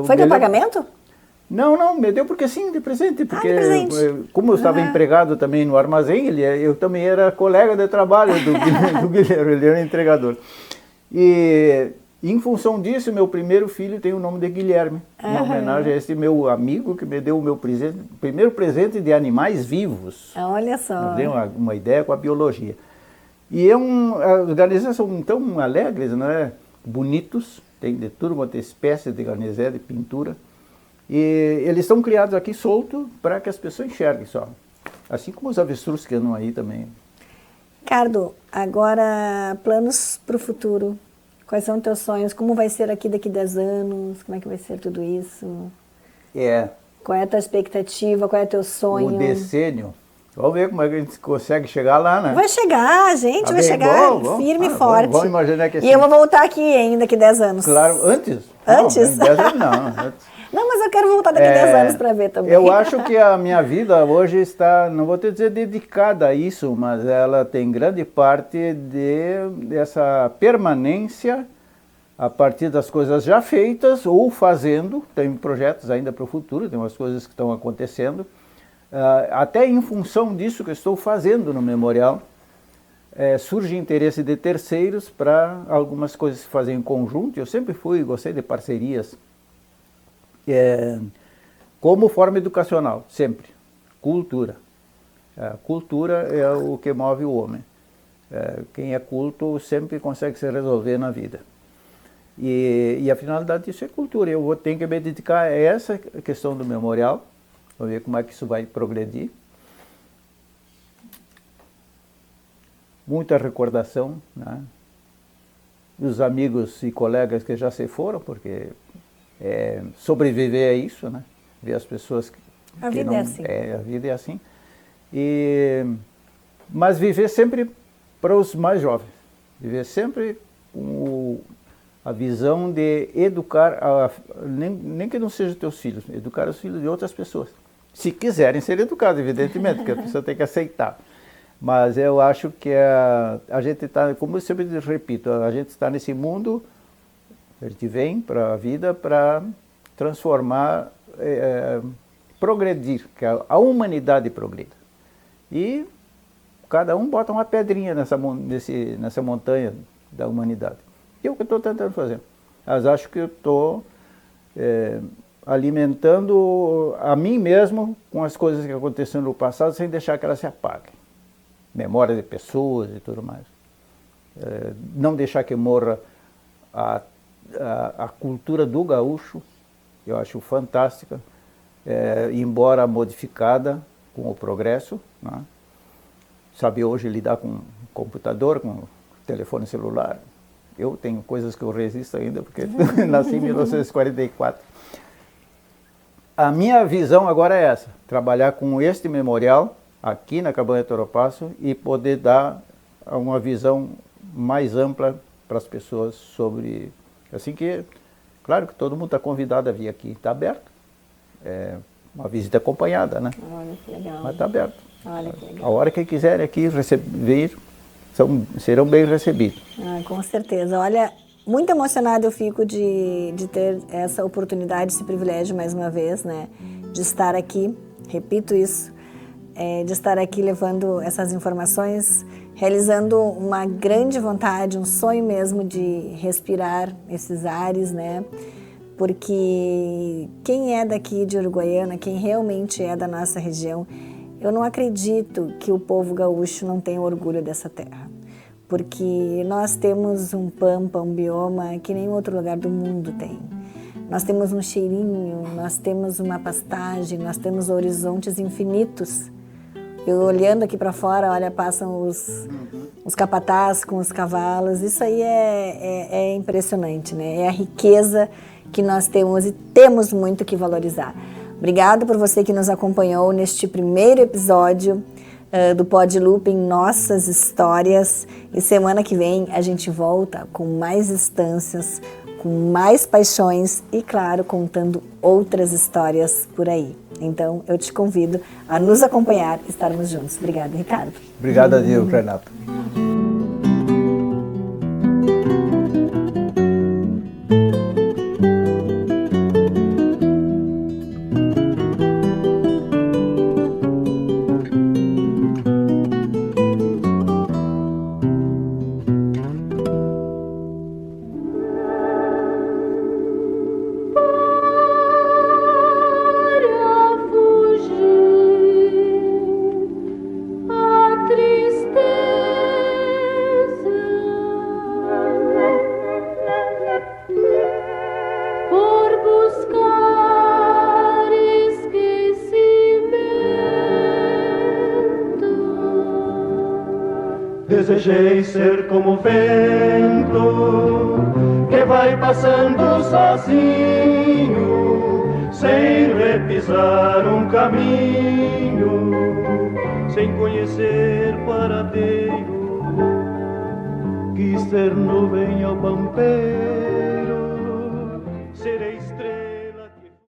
Foi teu pagamento? Não, me deu porque sim, de presente. Porque de presente. Como eu estava empregado também no armazém, eu também era colega de trabalho do Guilherme, ele era entregador. E em função disso, meu primeiro filho tem o nome de Guilherme, em homenagem a esse meu amigo que me deu o meu primeiro presente de animais vivos. Olha só. Me deu uma ideia com a biologia. E os garnizés são tão alegres, né? Bonitos, tem de tudo quanto é espécie de garnizé, de pintura. E eles são criados aqui soltos para que as pessoas enxerguem só. Assim como os avestruz que andam aí também. Ricardo, agora planos para o futuro. Quais são os teus sonhos? Como vai ser aqui daqui 10 anos? Como é que vai ser tudo isso? Qual é a tua expectativa? Qual é o teu sonho? O decênio. Vamos ver como é que a gente consegue chegar lá, né? Vai chegar, gente, vai chegar firme e forte. Vamos imaginar que assim. E eu vou voltar aqui ainda daqui 10 anos. Claro, antes? Antes? Não, 10 anos não. Antes. Não, mas eu quero voltar daqui 10 anos para ver também. Eu acho que a minha vida hoje está, não vou te dizer dedicada a isso, mas ela tem grande parte dessa permanência a partir das coisas já feitas ou fazendo. Tem projetos ainda para o futuro, tem umas coisas que estão acontecendo. Até em função disso que eu estou fazendo no memorial, surge interesse de terceiros para algumas coisas que fazem em conjunto. Eu sempre gostei de parcerias. Como forma educacional, sempre. Cultura. Cultura é o que move o homem. Quem é culto sempre consegue se resolver na vida. E a finalidade disso é cultura. Eu tenho que me dedicar a essa questão do memorial. Vamos ver como é que isso vai progredir. Muita recordação, né? Dos amigos e colegas que já se foram, porque sobreviver a isso, né? Ver as pessoas a vida é assim. A vida é assim. Mas viver sempre para os mais jovens. Viver sempre com a visão de educar, nem que não sejam teus filhos, educar os filhos de outras pessoas. Se quiserem ser educados, evidentemente, porque a pessoa tem que aceitar. Mas eu acho que a gente está, como eu sempre repito, a gente está nesse mundo. A gente vem para a vida para transformar, progredir, que a humanidade progrida. E cada um bota uma pedrinha nessa montanha da humanidade. E é o que eu estou tentando fazer. Mas acho que eu estou alimentando a mim mesmo com as coisas que aconteceram no passado, sem deixar que elas se apaguem. Memória de pessoas e tudo mais. Não deixar que morra a cultura do gaúcho, eu acho fantástica, embora modificada com o progresso, né? Sabe hoje lidar com computador, com telefone celular. Eu tenho coisas que eu resisto ainda, porque nasci em 1944. A minha visão agora é essa, trabalhar com este memorial aqui na Cabana de Toropaço e poder dar uma visão mais ampla para as pessoas sobre... Assim que, claro que todo mundo está convidado a vir aqui, está aberto. É uma visita acompanhada, né? Olha que legal. Mas está aberto. Olha que legal. A hora que quiserem aqui receber, serão bem recebidos. Com certeza. Olha, muito emocionada eu fico de ter essa oportunidade, esse privilégio mais uma vez, né? De estar aqui, repito isso, de estar aqui levando essas informações, realizando uma grande vontade, um sonho mesmo de respirar esses ares, né? Porque quem é daqui de Uruguaiana, quem realmente é da nossa região, eu não acredito que o povo gaúcho não tenha orgulho dessa terra. Porque nós temos um pampa, um bioma que nenhum outro lugar do mundo tem. Nós temos um cheirinho, nós temos uma pastagem, nós temos horizontes infinitos. Eu olhando aqui para fora, olha, passam os capatazes com os cavalos. Isso aí é impressionante, né? É a riqueza que nós temos e temos muito que valorizar. Obrigado por você que nos acompanhou neste primeiro episódio do Pod Looping Nossas Histórias. E semana que vem a gente volta com mais instâncias, com mais paixões e, claro, contando outras histórias por aí. Então, eu te convido a nos acompanhar e estarmos juntos. Obrigada, Ricardo. Obrigado a Deus, Renato. Desejei ser como o vento que vai passando sozinho, sem repisar um caminho, sem conhecer paradeiro. Quis ser nuvem ao pampeiro